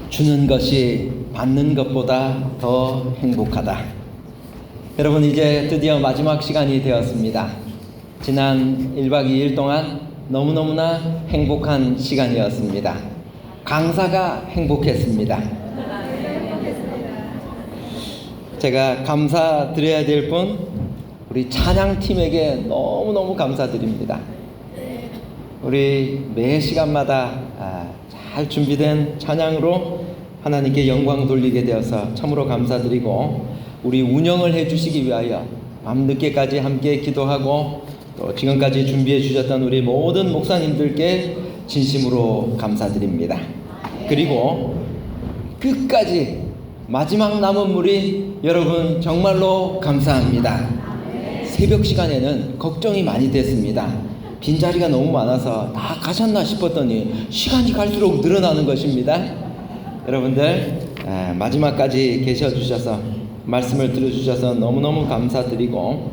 주는 것이 받는 것보다 더 행복하다. 여러분, 이제 드디어 마지막 시간이 되었습니다. 지난 1박 2일 동안 너무너무나 행복한 시간이었습니다. 강사가 행복했습니다. 제가 감사드려야 될 분, 우리 찬양팀에게 너무너무 감사드립니다. 우리 매 시간마다 잘 준비된 찬양으로 하나님께 영광 돌리게 되어서 참으로 감사드리고, 우리 운영을 해주시기 위하여 밤늦게까지 함께 기도하고 또 지금까지 준비해 주셨던 우리 모든 목사님들께 진심으로 감사드립니다. 그리고 끝까지 마지막 남은 무리 여러분 정말로 감사합니다. 새벽 시간에는 걱정이 많이 됐습니다. 빈자리가 너무 많아서 다 가셨나 싶었더니 시간이 갈수록 늘어나는 것입니다. 여러분들 마지막까지 계셔주셔서 말씀을 들어주셔서 너무너무 감사드리고,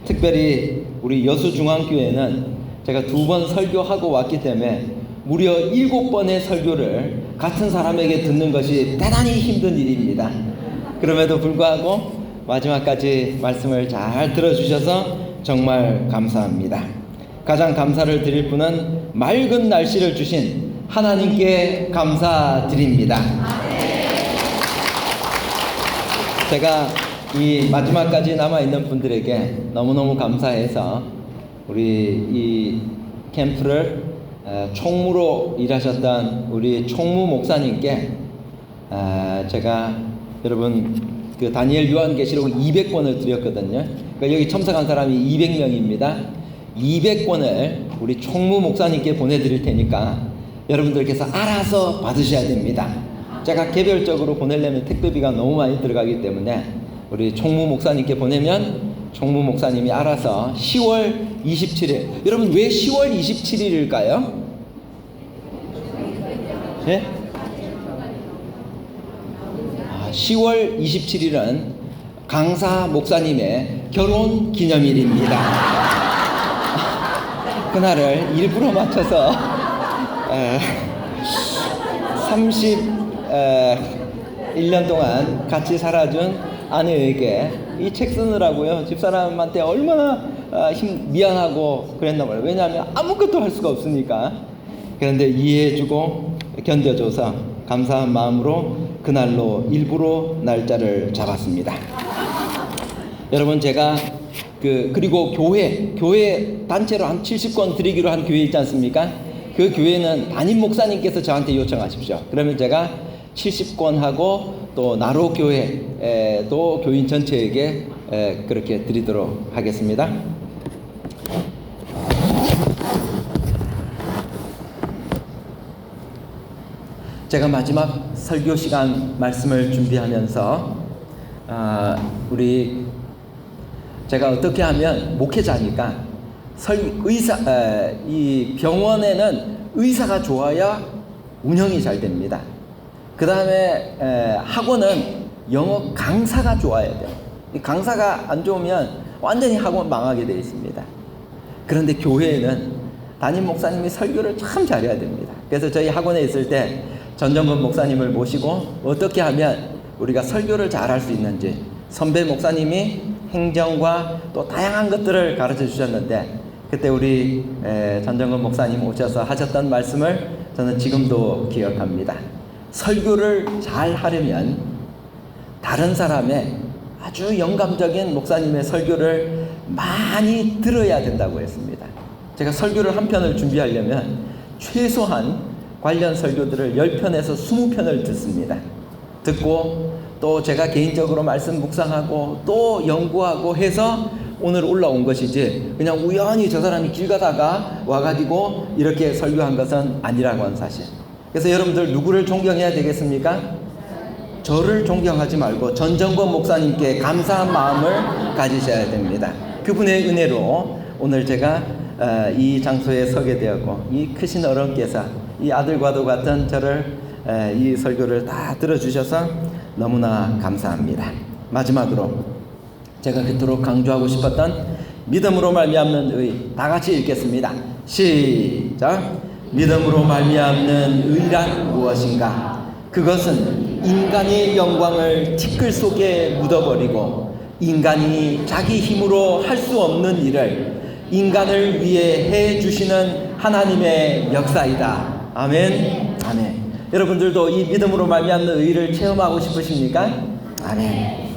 특별히 우리 여수중앙교회는 제가 2번 설교하고 왔기 때문에 무려 7번의 설교를 같은 사람에게 듣는 것이 대단히 힘든 일입니다. 그럼에도 불구하고 마지막까지 말씀을 잘 들어주셔서 정말 감사합니다. 가장 감사를 드릴 분은 맑은 날씨를 주신 하나님께 감사드립니다. 제가 이 마지막까지 남아있는 분들에게 너무너무 감사해서 우리 이 캠프를 총무로 일하셨던 우리 총무 목사님께 제가 여러분 그 다니엘 요한계시록 200권을 드렸거든요. 그러니까 여기 참석한 사람이 200명입니다. 200권을 우리 총무 목사님께 보내드릴 테니까 여러분들께서 알아서 받으셔야 됩니다. 제가 개별적으로 보내려면 택배비가 너무 많이 들어가기 때문에 우리 총무 목사님께 보내면 총무 목사님이 알아서 10월 27일, 여러분 왜 10월 27일일까요? 네? 10월 27일은 강사 목사님의 결혼 기념일입니다. 그날을 일부러 맞춰서 31년 동안 같이 살아준 아내에게 이 책 쓰느라고요, 집사람한테 얼마나 미안하고 그랬나 봐요. 왜냐하면 아무것도 할 수가 없으니까. 그런데 이해해주고 견뎌줘서 감사한 마음으로 그날로 일부러 날짜를 잡았습니다. 여러분, 제가 그리고 교회 단체로 한 70권 드리기로 한 교회 있지 않습니까? 그 교회는 담임 목사님께서 저한테 요청하십시오. 그러면 제가 70권 하고 또 나로 교회도 교인 전체에게 그렇게 드리도록 하겠습니다. 제가 마지막 설교 시간 말씀을 준비하면서 제가 어떻게 하면 목회자니까 이 병원에는 의사가 좋아야 운영이 잘 됩니다. 그 다음에 학원은 영어 강사가 좋아야 돼요. 이 강사가 안 좋으면 완전히 학원 망하게 되어 있습니다. 그런데 교회에는 담임 목사님이 설교를 참 잘해야 됩니다. 그래서 저희 학원에 있을 때 전정근 목사님을 모시고 어떻게 하면 우리가 설교를 잘할 수 있는지, 선배 목사님이 행정과 또 다양한 것들을 가르쳐 주셨는데, 그때 우리 전정근 목사님 오셔서 하셨던 말씀을 저는 지금도 기억합니다. 설교를 잘 하려면 다른 사람의 아주 영감적인 목사님의 설교를 많이 들어야 된다고 했습니다. 제가 설교를 한 편을 준비하려면 최소한 관련 설교들을 10편에서 20편을 듣습니다. 듣고 또 제가 개인적으로 말씀 묵상하고 또 연구하고 해서 오늘 올라온 것이지, 그냥 우연히 저 사람이 길 가다가 와가지고 이렇게 설교한 것은 아니라고 하는 사실. 그래서 여러분들 누구를 존경해야 되겠습니까? 저를 존경하지 말고 전정권 목사님께 감사한 마음을 가지셔야 됩니다. 그분의 은혜로 오늘 제가 이 장소에 서게 되었고, 이 크신 어른께서 이 아들과도 같은 저를 이 설교를 다 들어주셔서 너무나 감사합니다. 마지막으로 제가 그토록 강조하고 싶었던 믿음으로 말미암는 의, 다 같이 읽겠습니다. 시작. 믿음으로 말미암는 의란 무엇인가? 그것은 인간의 영광을 티끌 속에 묻어버리고 인간이 자기 힘으로 할 수 없는 일을 인간을 위해 해주시는 하나님의 역사이다. 아멘. 아멘. 여러분들도 이 믿음으로 말미암는 의를 체험하고 싶으십니까? 아멘.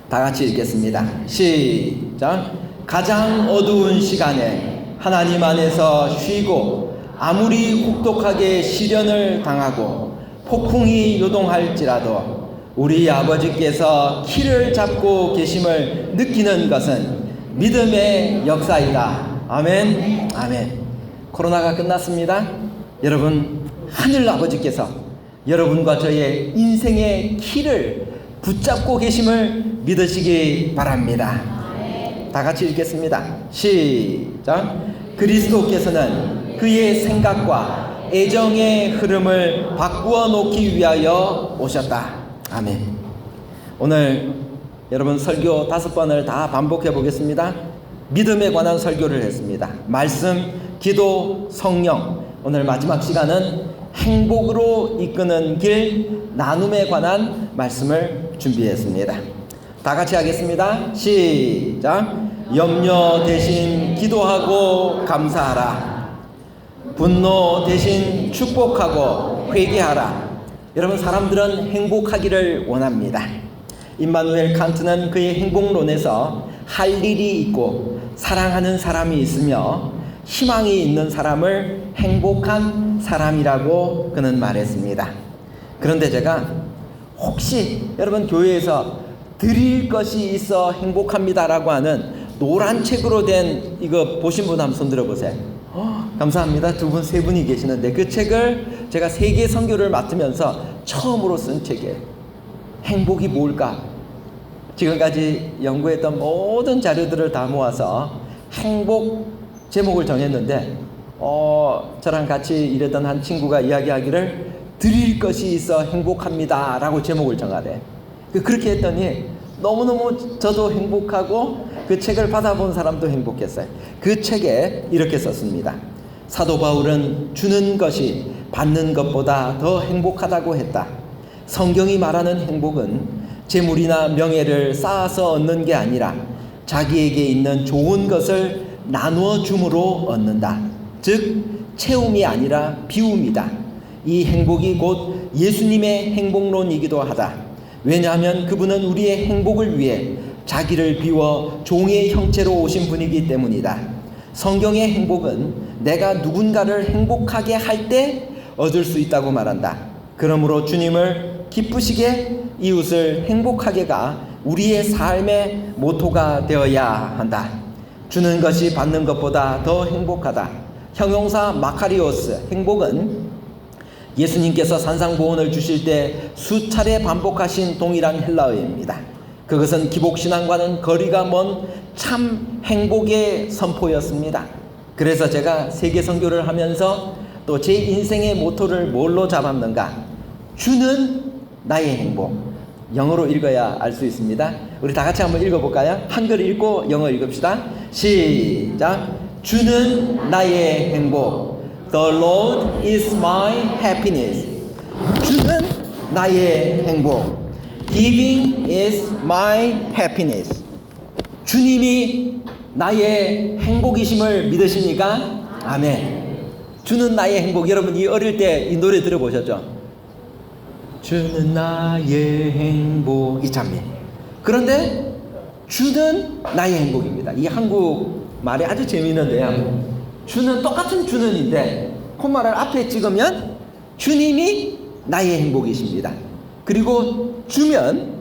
다 같이 읽겠습니다. 시작. 가장 어두운 시간에 하나님 안에서 쉬고 아무리 혹독하게 시련을 당하고 폭풍이 요동할지라도 우리 아버지께서 키를 잡고 계심을 느끼는 것은 믿음의 역사이다. 아멘. 아멘. 코로나가 끝났습니다. 여러분, 하늘 아버지께서 여러분과 저의 인생의 키를 붙잡고 계심을 믿으시기 바랍니다. 다 같이 읽겠습니다. 시작. 그리스도께서는 그의 생각과 애정의 흐름을 바꾸어 놓기 위하여 오셨다. 아멘. 오늘 여러분 설교 5번을 다 반복해 보겠습니다. 믿음에 관한 설교를 했습니다. 말씀, 기도, 성령. 오늘 마지막 시간은 행복으로 이끄는 길, 나눔에 관한 말씀을 준비했습니다. 다 같이 하겠습니다. 시작. 염려 대신 기도하고 감사하라. 분노 대신 축복하고 회개하라. 여러분, 사람들은 행복하기를 원합니다. 임마누엘 칸트는 그의 행복론에서 할 일이 있고 사랑하는 사람이 있으며 희망이 있는 사람을 행복한 사람이라고 그는 말했습니다. 그런데 제가 혹시 여러분 교회에서 드릴 것이 있어 행복합니다라고 하는 노란 책으로 된 이거 보신 분 한번 손 들어보세요. 감사합니다. 2분, 3분이 계시는데 그 책을 제가 세계 선교를 맡으면서 처음으로 쓴 책이에요. 행복이 뭘까? 지금까지 연구했던 모든 자료들을 다 모아서 행복 제목을 정했는데 저랑 같이 일했던 한 친구가 이야기하기를 드릴 것이 있어 행복합니다 라고 제목을 정하래. 그렇게 했더니 너무너무 저도 행복하고 그 책을 받아본 사람도 행복했어요. 그 책에 이렇게 썼습니다. 사도 바울은 주는 것이 받는 것보다 더 행복하다고 했다. 성경이 말하는 행복은 재물이나 명예를 쌓아서 얻는 게 아니라 자기에게 있는 좋은 것을 나누어 줌으로 얻는다. 즉 채움이 아니라 비움이다. 이 행복이 곧 예수님의 행복론이기도 하다. 왜냐하면 그분은 우리의 행복을 위해 자기를 비워 종의 형체로 오신 분이기 때문이다. 성경의 행복은 내가 누군가를 행복하게 할 때 얻을 수 있다고 말한다. 그러므로 주님을 기쁘시게 이웃을 행복하게가 우리의 삶의 모토가 되어야 한다. 주는 것이 받는 것보다 더 행복하다. 형용사 마카리오스, 행복은 예수님께서 산상보훈을 주실 때 수차례 반복하신 동일한 헬라어입니다. 그것은 기복신앙과는 거리가 먼 참 행복의 선포였습니다. 그래서 제가 세계 선교를 하면서 또 제 인생의 모토를 뭘로 잡았는가? 주는 나의 행복. 영어로 읽어야 알 수 있습니다. 우리 다 같이 한번 읽어볼까요? 한글 읽고 영어 읽읍시다. 시작. 주는 나의 행복. The Lord is my happiness. 주는 나의 행복. Giving is my happiness. 주님이 나의 행복이심을 믿으십니까? 아멘. 주는 나의 행복. 여러분 이 어릴 때 이 노래 들어보셨죠? 주는 나의 행복, 이 찬미. 그런데 주는 나의 행복입니다. 이 한국 말이 아주 재미있는데요. 주는 똑같은 주는인데 콤마를 앞에 찍으면 주님이 나의 행복이십니다. 그리고 주면,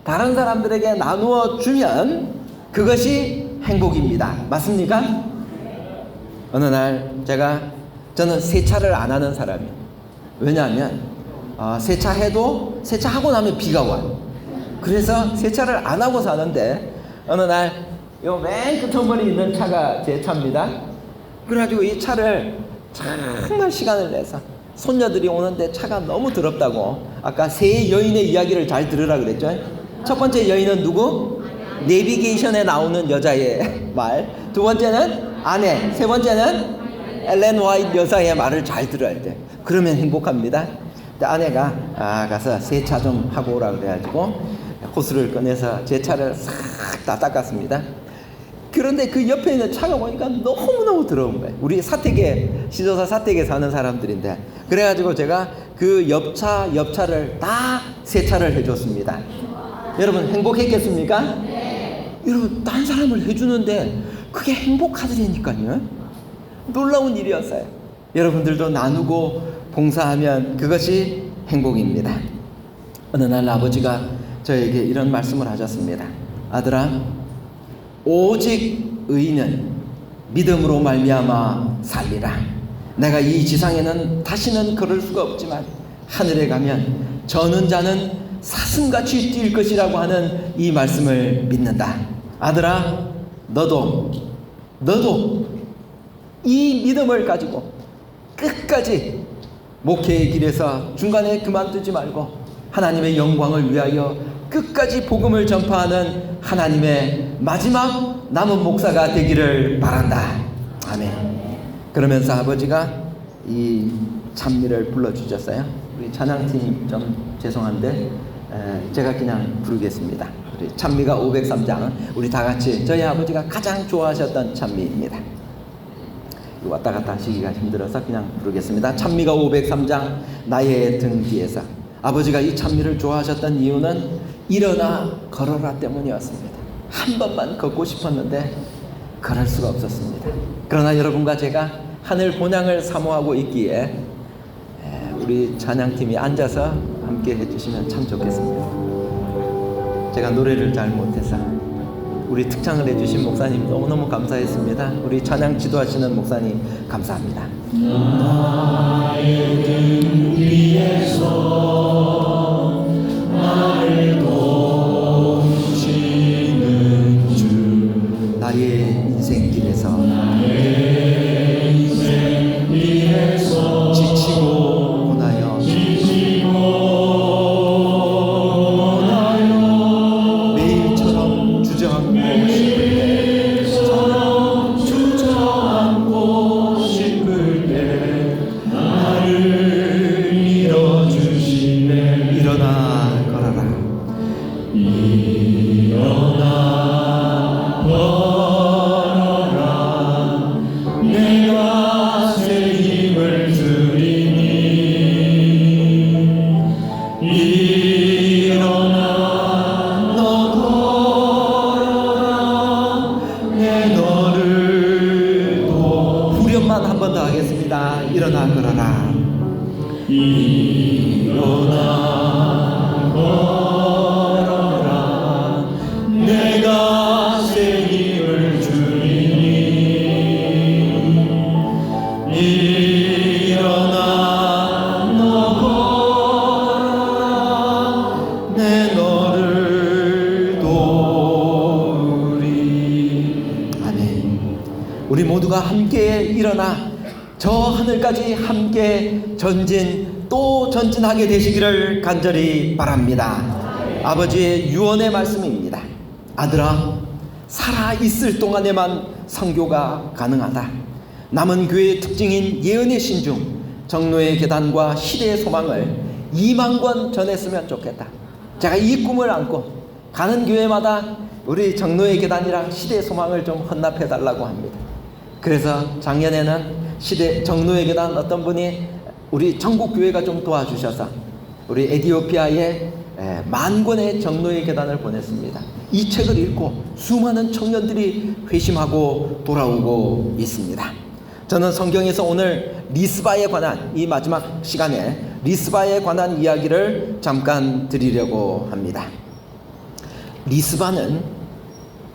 다른 사람들에게 나누어 주면 그것이 행복입니다. 맞습니까? 어느 날 저는 세차를 안 하는 사람이에요. 왜냐하면 세차해도 세차하고 나면 비가 와요. 그래서 세차를 안 하고 사는데 어느 날 요 맨 끝머리 있는 차가 제 차입니다. 그래가지고 이 차를 정말 시간을 내서 손녀들이 오는데 차가 너무 더럽다고 아까 세 여인의 이야기를 잘 들으라 그랬죠. 첫 번째 여인은 누구? 내비게이션에 나오는 여자의 말. 두 번째는 아내. 세 번째는 엘렌 화이트 여사의 말을 잘 들어야 돼. 그러면 행복합니다. 아내가 가서 세차 좀 하고 오라 그래가지고 호스를 꺼내서 제 차를 싹 다 닦았습니다. 그런데 그 옆에 있는 차가 보니까 너무너무 더러운 거예요. 우리 사택에, 시조사 사택에 사는 사람들인데, 그래가지고 제가 그 옆차를 다 세차를 해줬습니다. 여러분 행복했겠습니까? 네. 여러분 딴 사람을 해주는데 그게 행복하더라니까요. 놀라운 일이었어요. 여러분들도 나누고 봉사하면 그것이 행복입니다. 어느 날 아버지가 저에게 이런 말씀을 하셨습니다. 아들아, 오직 의인은 믿음으로 말미암아 살리라. 내가 이 지상에는 다시는 걸을 수가 없지만 하늘에 가면 저는 자는 사슴같이 뛸 것이라고 하는 이 말씀을 믿는다. 아들아, 너도 이 믿음을 가지고 끝까지 목회의 길에서 중간에 그만두지 말고 하나님의 영광을 위하여 끝까지 복음을 전파하는 하나님의 마지막 남은 목사가 되기를 바란다. 아멘. 그러면서 아버지가 이 찬미를 불러주셨어요. 우리 찬양팀 좀 죄송한데 제가 그냥 부르겠습니다. 우리 찬미가 503장, 우리 다 같이 저희 아버지가 가장 좋아하셨던 찬미입니다. 왔다 갔다 하시기가 힘들어서 그냥 부르겠습니다. 찬미가 503장, 나의 등 뒤에서. 아버지가 이 찬미를 좋아하셨던 이유는 일어나 걸어라 때문이었습니다. 한 번만 걷고 싶었는데 걸을 수가 없었습니다. 그러나 여러분과 제가 하늘 본향을 사모하고 있기에 우리 찬양팀이 앉아서 함께 해주시면 참 좋겠습니다. 제가 노래를 잘 못해서 우리 특창을 해주신 목사님 너무너무 감사했습니다. 우리 찬양 지도하시는 목사님 감사합니다. 나의 등 위에서 나를 도우시는 주, 나의 인생길에서 지치고 고나요 매일처럼 주저앉고 싶을 때 나를 밀어주시네. 일어나 걸어라. 일어나 걸어라. 내가 새 힘을 주리니. 일어나 너 걸어라. 내 너를 도. 후렴만 한 번 더 하겠습니다. 일어나 걸어라. 일어나 걸어라. 내가 새 힘을 주리니. 일어나 너 걸어라. 내 너를 도우리. 아멘. 우리 모두가 함께 일어나 저 하늘까지 함께 또 전진하게 되시기를 간절히 바랍니다. 아버지의 유언의 말씀입니다. 아들아, 살아있을 동안에만 선교가 가능하다. 남은 교회의 특징인 예언의 신중, 정로의 계단과 시대의 소망을 2만 권 전했으면 좋겠다. 제가 이 꿈을 안고 가는 교회마다 우리 정로의 계단이랑 시대의 소망을 좀 헌납해 달라고 합니다. 그래서 작년에는 정로의 계단 어떤 분이 우리 전국 교회가 좀 도와주셔서 우리 에티오피아에 10,000권의 정로의 계단을 보냈습니다. 이 책을 읽고 수많은 청년들이 회심하고 돌아오고 있습니다. 저는 성경에서 오늘 리스바에 관한, 이 마지막 시간에 리스바에 관한 이야기를 잠깐 드리려고 합니다. 리스바는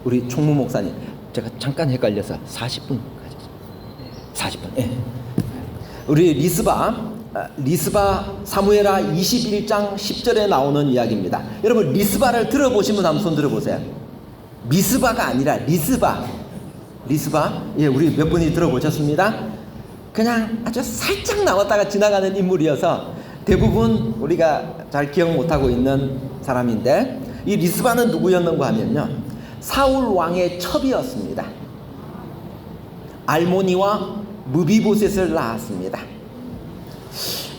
우리 총무 목사님, 제가 잠깐 헷갈려서 40분 가졌습니다. 40분. 예. 우리 리스바 사무엘하 21장 10절에 나오는 이야기입니다. 여러분 리스바를 들어보신 분 한번 손 들어보세요. 미스바가 아니라 리스바. 예, 우리 몇 분이 들어보셨습니다. 그냥 아주 살짝 나왔다가 지나가는 인물이어서 대부분 우리가 잘 기억 못하고 있는 사람인데, 이 리스바는 누구였는가 하면요, 사울 왕의 첩이었습니다. 알모니와 무비보셋을 낳았습니다.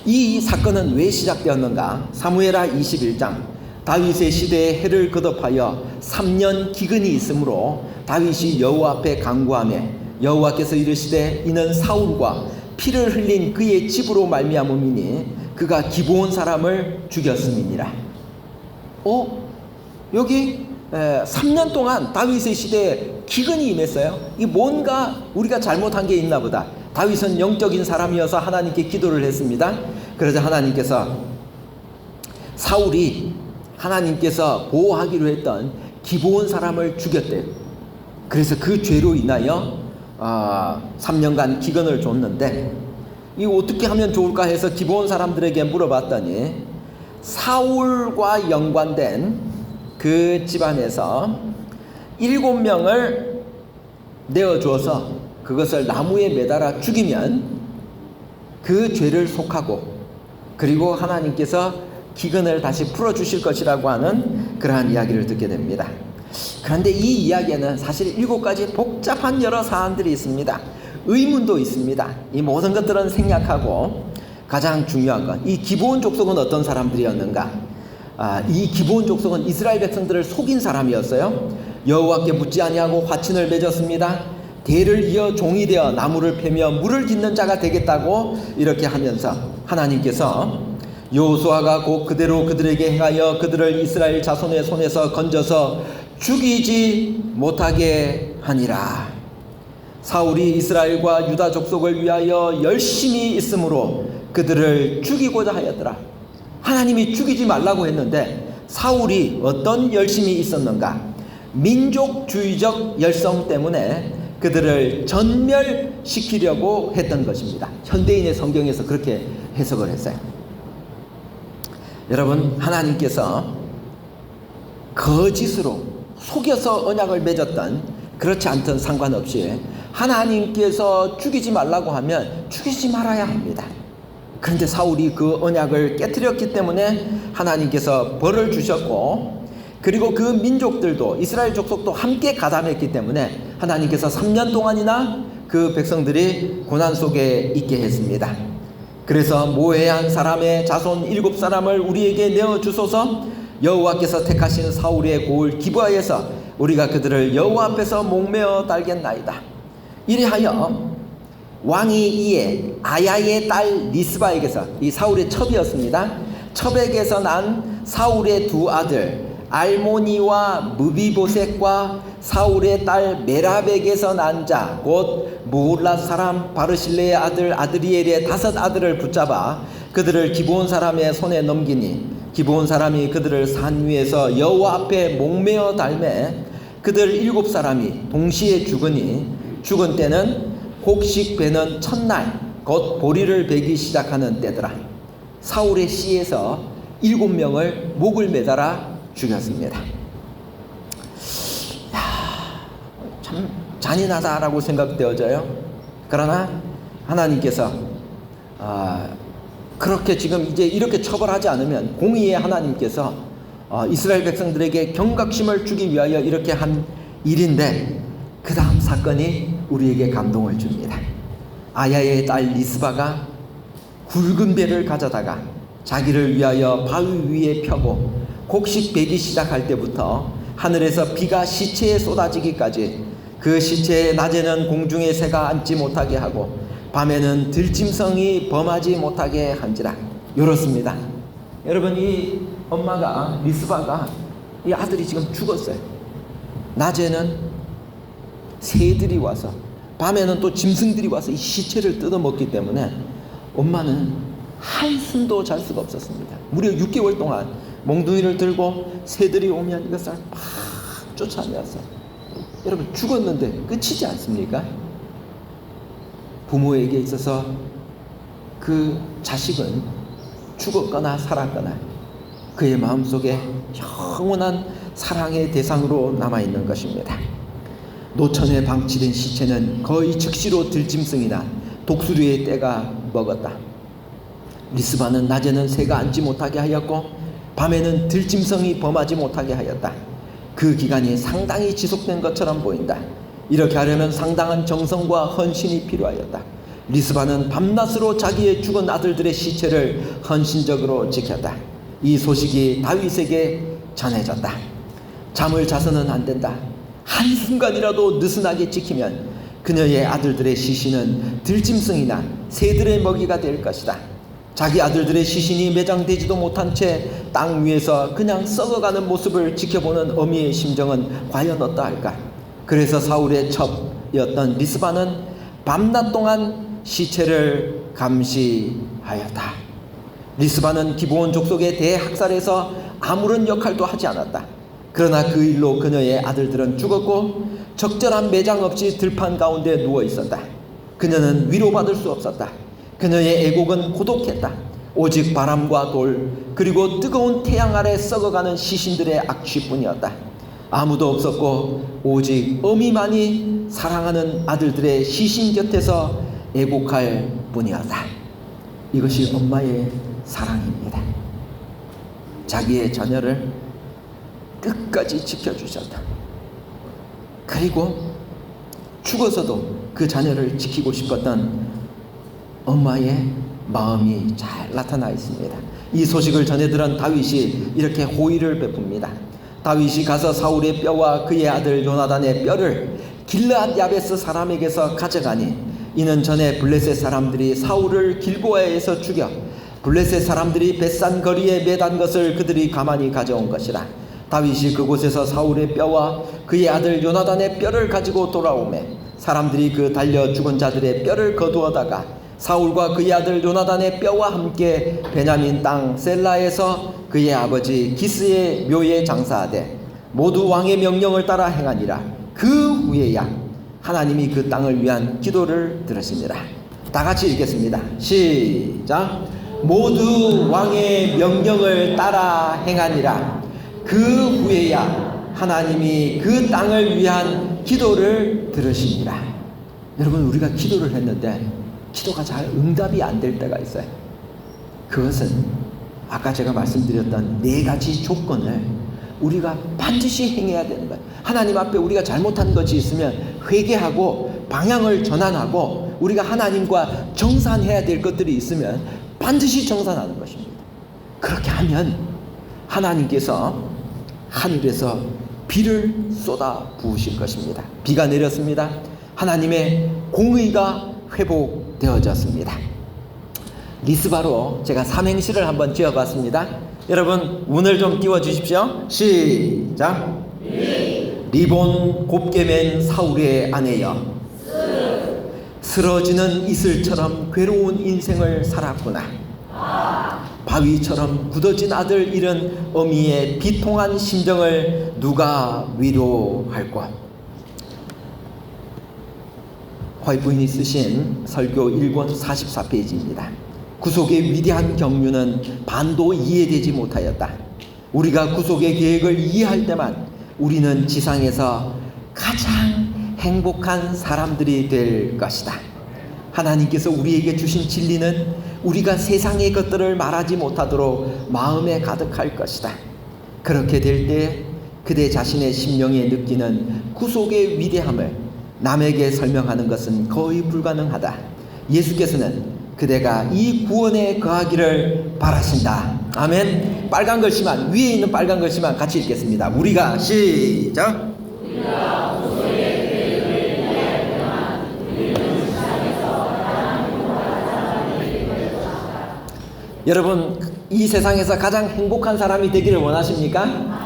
이 사건은 왜 시작되었는가? 사무엘하 21장, 다윗의 시대에 해를 거듭하여 3년 기근이 있으므로 다윗이 여호와 앞에 간구하며 여호와께서 이르시되 이는 사울과 피를 흘린 그의 집으로 말미암음이니 그가 기브온 사람을 죽였음이니라. 여기 3년 동안 다윗의 시대에 기근이 임했어요. 이 뭔가 우리가 잘못한 게 있나 보다. 다윗은 영적인 사람이어서 하나님께 기도를 했습니다. 그러자 하나님께서 사울이 하나님께서 보호하기로 했던 기브온 사람을 죽였대요. 그래서 그 죄로 인하여 3년간 기근을 줬는데, 이 어떻게 하면 좋을까 해서 기브온 사람들에게 물어봤더니 사울과 연관된 그 집안에서 7명을 내어주어서 그것을 나무에 매달아 죽이면 그 죄를 속하고, 그리고 하나님께서 기근을 다시 풀어주실 것이라고 하는 그러한 이야기를 듣게 됩니다. 그런데 이 이야기에는 사실 7가지 복잡한 여러 사안들이 있습니다. 의문도 있습니다. 이 모든 것들은 생략하고 가장 중요한 건, 이 기브온 족속은 어떤 사람들이었는가? 이 기브온 족속은 이스라엘 백성들을 속인 사람이었어요. 여호와께 묻지 아니하고 화친을 맺었습니다. 대를 이어 종이 되어 나무를 패며 물을 깃는 자가 되겠다고 이렇게 하면서 하나님께서 여호수아가 곧 그대로 그들에게 행하여 그들을 이스라엘 자손의 손에서 건져서 죽이지 못하게 하니라. 사울이 이스라엘과 유다 족속을 위하여 열심히 있으므로 그들을 죽이고자 하였더라. 하나님이 죽이지 말라고 했는데 사울이 어떤 열심이 있었는가? 민족주의적 열성 때문에 그들을 전멸시키려고 했던 것입니다. 현대인의 성경에서 그렇게 해석을 했어요. 여러분, 하나님께서 거짓으로 속여서 언약을 맺었던, 그렇지 않던 상관없이 하나님께서 죽이지 말라고 하면 죽이지 말아야 합니다. 그런데 사울이 그 언약을 깨뜨렸기 때문에 하나님께서 벌을 주셨고, 그리고 그 민족들도 이스라엘 족속도 함께 가담했기 때문에 하나님께서 3년 동안이나 그 백성들이 고난 속에 있게 했습니다. 그래서 모해한 사람의 자손 7사람을 우리에게 내어주소서. 여호와께서 택하신 사울의 고을 기브아에서 우리가 그들을 여호와 앞에서 목매어 달겠나이다. 이래하여 왕이 이에 아야의 딸 리스바에게서, 이 사울의 첩이었습니다. 첩에게서 난 사울의 두 아들 알모니와 무비보셋과 사울의 딸 메랍에게서 난 자 곧 무홀랏 사람 바르실레의 아들 아드리엘의 5 아들을 붙잡아 그들을 기브온 사람의 손에 넘기니 기브온 사람이 그들을 산 위에서 여호와 앞에 목매어 달매 그들 7사람이 동시에 죽으니 죽은 때는 곡식 베는 첫날 곧 보리를 베기 시작하는 때더라. 사울의 씨에서 7명을 목을 매달아 죽였습니다. 참 잔인하다라고 생각되어져요. 그러나 하나님께서 그렇게 지금 이제 이렇게 처벌하지 않으면 공의의 하나님께서 이스라엘 백성들에게 경각심을 주기 위하여 이렇게 한 일인데, 그 다음 사건이 우리에게 감동을 줍니다. 아야의 딸 리스바가 굵은 배를 가져다가 자기를 위하여 바위 위에 펴고 곡식 베기 시작할 때부터 하늘에서 비가 시체에 쏟아지기까지 그 시체에 낮에는 공중의 새가 앉지 못하게 하고 밤에는 들짐승이 범하지 못하게 한지라. 이렇습니다. 여러분, 이 엄마가 리스바가, 이 아들이 지금 죽었어요. 낮에는 새들이 와서, 밤에는 또 짐승들이 와서 이 시체를 뜯어먹기 때문에 엄마는 한숨도 잘 수가 없었습니다. 무려 6개월 동안 몽둥이를 들고 새들이 오면 이것을 막 쫓아내었어. 여러분, 죽었는데 끝이지 않습니까? 부모에게 있어서 그 자식은 죽었거나 살았거나 그의 마음속에 영원한 사랑의 대상으로 남아있는 것입니다. 노천에 방치된 시체는 거의 즉시로 들짐승이나 독수리의 떼가 먹었다. 리스바는 낮에는 새가 앉지 못하게 하였고 밤에는 들짐승이 범하지 못하게 하였다. 그 기간이 상당히 지속된 것처럼 보인다. 이렇게 하려면 상당한 정성과 헌신이 필요하였다. 리스바는 밤낮으로 자기의 죽은 아들들의 시체를 헌신적으로 지켰다. 이 소식이 다윗에게 전해졌다. 잠을 자서는 안 된다. 한순간이라도 느슨하게 지키면 그녀의 아들들의 시신은 들짐승이나 새들의 먹이가 될 것이다. 자기 아들들의 시신이 매장되지도 못한 채 땅 위에서 그냥 썩어가는 모습을 지켜보는 어미의 심정은 과연 어떠할까? 그래서 사울의 첩이었던 리스바는 밤낮 동안 시체를 감시하였다. 리스바는 기브온 족속의 대학살에서 아무런 역할도 하지 않았다. 그러나 그 일로 그녀의 아들들은 죽었고 적절한 매장 없이 들판 가운데 누워 있었다. 그녀는 위로받을 수 없었다. 그녀의 애곡은 고독했다. 오직 바람과 돌 그리고 뜨거운 태양 아래 썩어가는 시신들의 악취뿐이었다. 아무도 없었고 오직 어미만이 사랑하는 아들들의 시신 곁에서 애곡할 뿐이었다. 이것이 엄마의 사랑입니다. 자기의 자녀를 끝까지 지켜주셨다. 그리고 죽어서도 그 자녀를 지키고 싶었던 엄마의 마음이 잘 나타나 있습니다. 이 소식을 전해들은 다윗이 이렇게 호의를 베풉니다. 다윗이 가서 사울의 뼈와 그의 아들 요나단의 뼈를 길르앗 야베스 사람에게서 가져가니 이는 전에 블레셋 사람들이 사울을 길보아에서 죽여 블레셋 사람들이 벳산 거리에 매단 것을 그들이 가만히 가져온 것이라. 다윗이 그곳에서 사울의 뼈와 그의 아들 요나단의 뼈를 가지고 돌아오매 사람들이 그 달려 죽은 자들의 뼈를 거두어다가 사울과 그의 아들 요나단의 뼈와 함께 베냐민 땅 셀라에서 그의 아버지 기스의 묘에 장사하되 모두 왕의 명령을 따라 행하니라. 그 후에야 하나님이 그 땅을 위한 기도를 들으시니라. 다 같이 읽겠습니다. 시작. 모두 왕의 명령을 따라 행하니라. 그 후에야 하나님이 그 땅을 위한 기도를 들으시니라. 여러분, 우리가 기도를 했는데 기도가 잘 응답이 안 될 때가 있어요. 그것은 아까 제가 말씀드렸던 4가지 조건을 우리가 반드시 행해야 되는 거예요. 하나님 앞에 우리가 잘못한 것이 있으면 회개하고 방향을 전환하고 우리가 하나님과 정산해야 될 것들이 있으면 반드시 정산하는 것입니다. 그렇게 하면 하나님께서 하늘에서 비를 쏟아 부으실 것입니다. 비가 내렸습니다. 하나님의 공의가 회복되어졌습니다. 리스바로 제가 삼행시를 한번 지어봤습니다. 여러분, 운을 좀 띄워주십시오. 시작. 리본 곱게 맨 사울의 아내여, 쓰러지는 이슬처럼 괴로운 인생을 살았구나. 바위처럼 굳어진 아들 잃은 어미의 비통한 심정을 누가 위로할 것. 화이트부인이 쓰신 설교 1권 44페이지입니다. 구속의 위대한 경륜은 반도 이해되지 못하였다. 우리가 구속의 계획을 이해할 때만 우리는 지상에서 가장 행복한 사람들이 될 것이다. 하나님께서 우리에게 주신 진리는 우리가 세상의 것들을 말하지 못하도록 마음에 가득할 것이다. 그렇게 될 때 그대 자신의 심령에 느끼는 구속의 위대함을 남에게 설명하는 것은 거의 불가능하다. 예수께서는 그대가 이 구원에 거하기를 바라신다. 아멘. 빨간 글씨만, 위에 있는 빨간 글씨만 같이 읽겠습니다. 우리가 시작. 여러분, 이 세상에서 가장 행복한 사람이 되기를 원하십니까?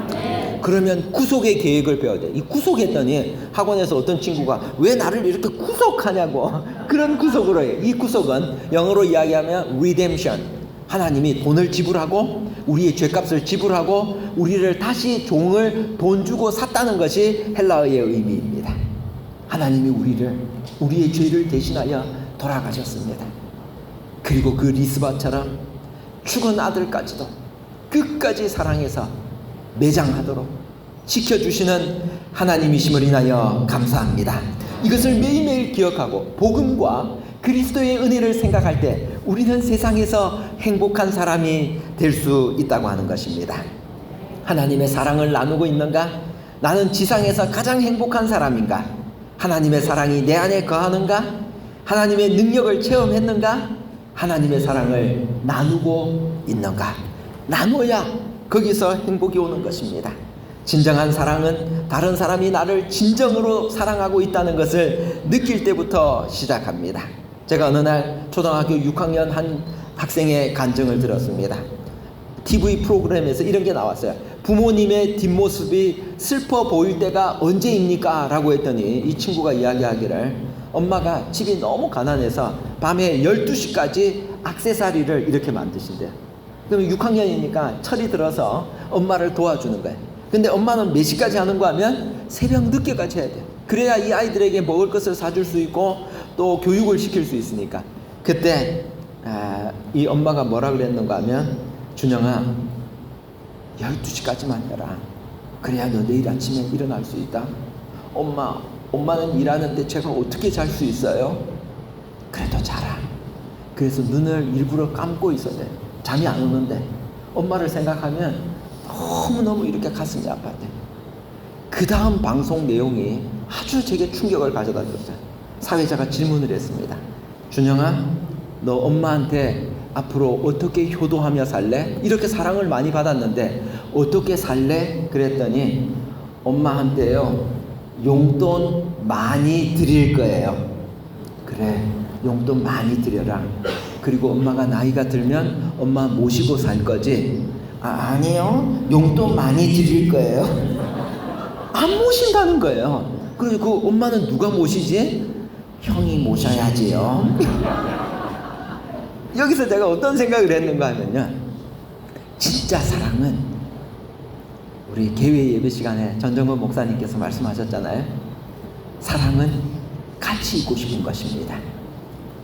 그러면 구속의 계획을 배워야 돼. 이 구속했더니 학원에서 어떤 친구가 왜 나를 이렇게 구속하냐고 그런 구속으로 해. 이 구속은 영어로 이야기하면 redemption. 하나님이 돈을 지불하고 우리의 죄값을 지불하고 우리를 다시 종을 돈 주고 샀다는 것이 헬라어의 의미입니다. 하나님이 우리의 죄를 대신하여 돌아가셨습니다. 그리고 그 리스바처럼 죽은 아들까지도 끝까지 사랑해서 매장하도록 지켜주시는 하나님이심을 인하여 감사합니다. 이것을 매일매일 기억하고 복음과 그리스도의 은혜를 생각할 때 우리는 세상에서 행복한 사람이 될 수 있다고 하는 것입니다. 하나님의 사랑을 나누고 있는가? 나는 지상에서 가장 행복한 사람인가? 하나님의 사랑이 내 안에 거하는가? 하나님의 능력을 체험했는가? 하나님의 사랑을 나누고 있는가? 나눠야 거기서 행복이 오는 것입니다. 진정한 사랑은 다른 사람이 나를 진정으로 사랑하고 있다는 것을 느낄 때부터 시작합니다. 제가 어느 날 초등학교 6학년 한 학생의 간증을 들었습니다. TV 프로그램에서 이런 게 나왔어요. 부모님의 뒷모습이 슬퍼 보일 때가 언제입니까? 라고 했더니 이 친구가 이야기하기를 엄마가 집이 너무 가난해서 밤에 12시까지 액세서리를 이렇게 만드신대요. 그럼 6학년이니까 철이 들어서 엄마를 도와주는 거예요. 근데 엄마는 몇 시까지 하는 거 하면 새벽 늦게까지 해야 돼요. 그래야 이 아이들에게 먹을 것을 사줄 수 있고 또 교육을 시킬 수 있으니까. 그때 이 엄마가 뭐라 그랬는가 하면 준영아 12시까지만 해라. 그래야 너 내일 아침에 일어날 수 있다. 엄마는 일하는데 제가 어떻게 잘 수 있어요? 그래도 자라. 그래서 눈을 일부러 감고 있어야 돼. 잠이 안 오는데 엄마를 생각하면 너무너무 이렇게 가슴이 아팠대. 그 다음 방송 내용이 아주 제게 충격을 가져다 줬어요. 사회자가 질문을 했습니다. 준영아, 너 엄마한테 앞으로 어떻게 효도하며 살래? 이렇게 사랑을 많이 받았는데 어떻게 살래? 그랬더니 엄마한테요 용돈 많이 드릴 거예요. 그래, 용돈 많이 드려라. 그리고 엄마가 나이가 들면 엄마 모시고 살 거지? 아니요, 용돈 많이 드릴 거예요. 안 모신다는 거예요. 그리고 그 엄마는 누가 모시지? 형이 모셔야지요. 여기서 제가 어떤 생각을 했는가 하면요, 진짜 사랑은 우리 개회 예배 시간에 전정근 목사님께서 말씀하셨잖아요. 사랑은 같이 있고 싶은 것입니다.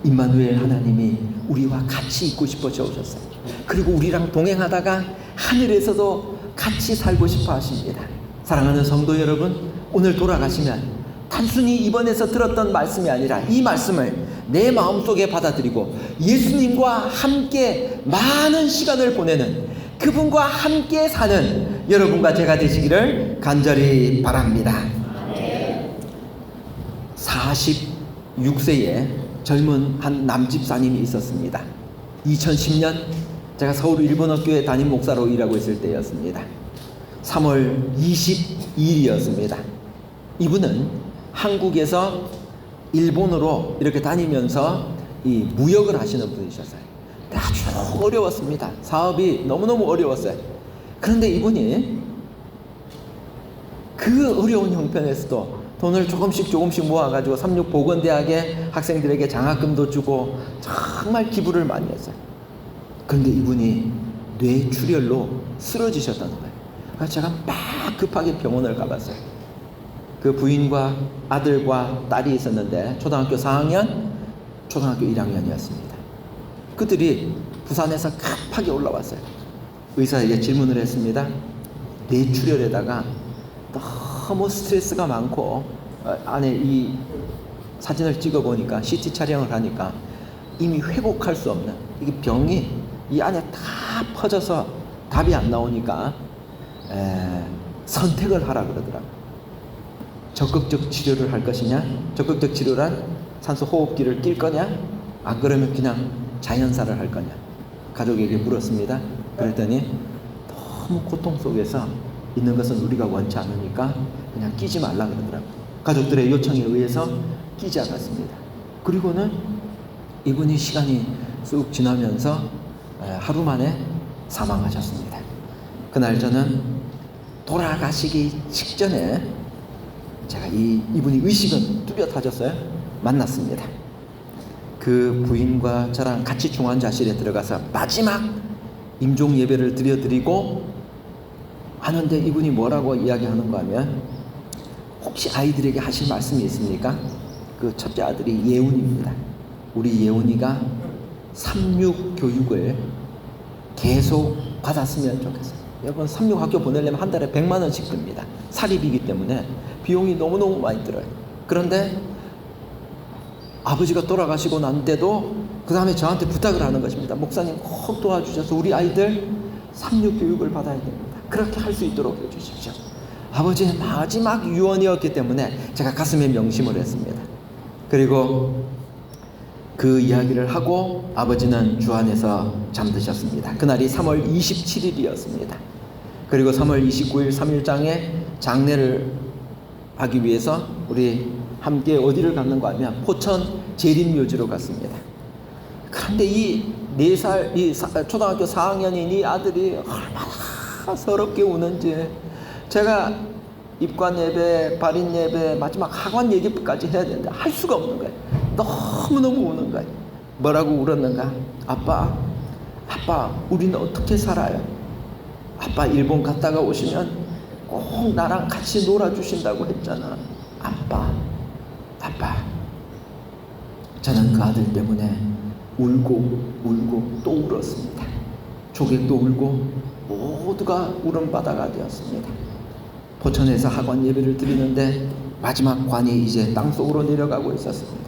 임마누엘 하나님이 우리와 같이 있고 싶어져 오셨어요. 그리고 우리랑 동행하다가 하늘에서도 같이 살고 싶어 하십니다. 사랑하는 성도 여러분, 오늘 돌아가시면 단순히 이번에서 들었던 말씀이 아니라 이 말씀을 내 마음속에 받아들이고 예수님과 함께 많은 시간을 보내는, 그분과 함께 사는 여러분과 제가 되시기를 간절히 바랍니다. 46세에 젊은 한 남집사님이 있었습니다. 2010년 제가 서울 일본어교회 담임 목사로 일하고 있을 때였습니다. 3월 22일이었습니다. 이분은 한국에서 일본으로 이렇게 다니면서 이 무역을 하시는 분이셨어요. 아주 어려웠습니다. 사업이 너무너무 어려웠어요. 그런데 이분이 그 어려운 형편에서도 돈을 조금씩 모아가지고 삼육보건대학의 학생들에게 장학금도 주고 정말 기부를 많이 했어요. 그런데 이분이 뇌출혈로 쓰러지셨다는 거예요. 그래서 제가 막 급하게 병원을 가봤어요. 그 부인과 아들과 딸이 있었는데 초등학교 4학년, 초등학교 1학년이었습니다. 그들이 부산에서 급하게 올라왔어요. 의사에게 질문을 했습니다. 뇌출혈에다가 너무 스트레스가 많고 안에 이 사진을 찍어보니까 CT 촬영을 하니까 이미 회복할 수 없는 이게 병이 이 안에 다 퍼져서 답이 안 나오니까 선택을 하라 그러더라고요. 적극적 치료를 할 것이냐, 적극적 치료란 산소 호흡기를 낄 거냐, 안 그러면 그냥 자연사를 할 거냐. 가족에게 물었습니다. 그랬더니 너무 고통 속에서 있는 것은 우리가 원치 않으니까 그냥 끼지 말라 그러더라고요. 가족들의 요청에 의해서 끼지 않았습니다. 그리고는 이분이 시간이 쑥 지나면서 하루 만에 사망하셨습니다. 그날 저는 돌아가시기 직전에 제가 이분이 의식은 뚜렷하셨어요. 만났습니다. 그 부인과 저랑 같이 중환자실에 들어가서 마지막 임종 예배를 드려드리고 하는데 이분이 뭐라고 이야기하는가 하면 혹시 아이들에게 하실 말씀이 있습니까? 그 첫째 아들이 예훈입니다. 우리 예훈이가 삼육 교육을 계속 받았으면 좋겠어요. 여러분 삼육 학교 보내려면 한 달에 100만 원씩 듭니다. 사립이기 때문에 비용이 너무너무 많이 들어요. 그런데 아버지가 돌아가시고 난 때도 그 다음에 저한테 부탁을 하는 것입니다. 목사님 꼭 도와주셔서 우리 아이들 삼육 교육을 받아야 됩니다. 그렇게 할 수 있도록 해주십시오. 아버지의 마지막 유언이었기 때문에 제가 가슴에 명심을 했습니다. 그리고 그 이야기를 하고 아버지는 주 안에서 잠드셨습니다. 그날이 3월 27일이었습니다. 그리고 3월 29일 3일장에 장례를 하기 위해서 우리 함께 어디를 갔는가 하면 포천 재림묘지로 갔습니다. 그런데 이 4살, 초등학교 4학년인 이 아들이 얼마나 서럽게 우는지, 제가 입관 예배, 발인 예배, 마지막 학원 예배까지 해야 되는데 할 수가 없는 거예요. 너무너무 우는 거예요. 뭐라고 울었는가? 아빠, 우리는 어떻게 살아요? 아빠 일본 갔다가 오시면 꼭 나랑 같이 놀아주신다고 했잖아. 아빠. 저는 그 아들 때문에 울고 또 울었습니다. 조객도 울고 모두가 울음바다가 되었습니다. 포천에서 학원 예배를 드리는데 마지막 관이 이제 땅속으로 내려가고 있었습니다.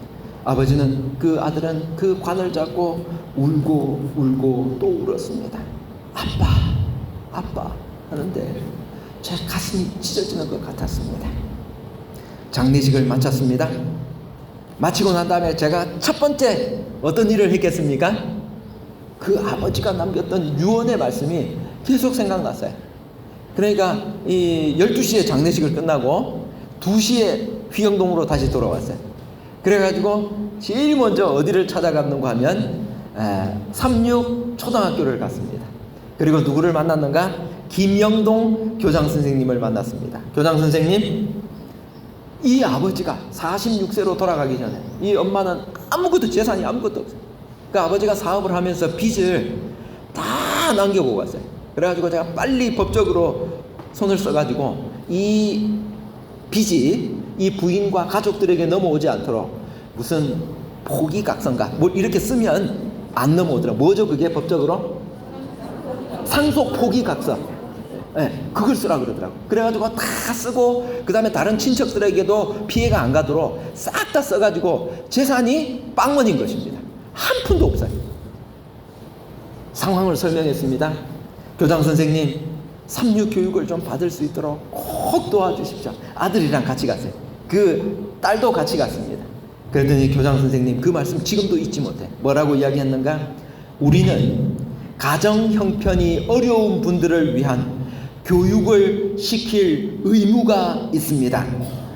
아버지는, 그 아들은 그 관을 잡고 울고 또 울었습니다. 아빠 하는데 제 가슴이 찢어지는 것 같았습니다. 장례식을 마쳤습니다. 마치고 난 다음에 제가 첫 번째 어떤 일을 했겠습니까? 그 아버지가 남겼던 유언의 말씀이 계속 생각났어요. 그러니까 이 12시에 장례식을 끝나고 2시에 휘영동으로 다시 돌아왔어요. 그래가지고 제일 먼저 어디를 찾아갔는가 하면 36 초등학교를 갔습니다. 그리고 누구를 만났는가? 김영동 교장 선생님을 만났습니다. 교장 선생님, 이 아버지가 46세로 돌아가기 전에 이 엄마는 아무것도, 재산이 아무것도 없어요. 그 아버지가 사업을 하면서 빚을 다 남겨고 갔어요. 그래가지고 제가 빨리 법적으로 손을 써가지고 이 빚이 이 부인과 가족들에게 넘어오지 않도록 무슨 포기각서인가 뭐 이렇게 쓰면 안 넘어오더라고요. 뭐죠 그게 법적으로? 상속 포기각서. 네, 그걸 쓰라 그러더라고요. 그래가지고 다 쓰고 그 다음에 다른 친척들에게도 피해가 안 가도록 싹 다 써가지고 재산이 빵원인 것입니다. 한 푼도 없어요. 상황을 설명했습니다. 교장 선생님, 36 교육을 좀 받을 수 있도록 꼭 도와주십시오. 아들이랑 같이 갔어요. 그 딸도 같이 갔습니다. 그랬더니 교장 선생님 그 말씀 지금도 잊지 못해. 뭐라고 이야기했는가? 우리는 가정 형편이 어려운 분들을 위한 교육을 시킬 의무가 있습니다.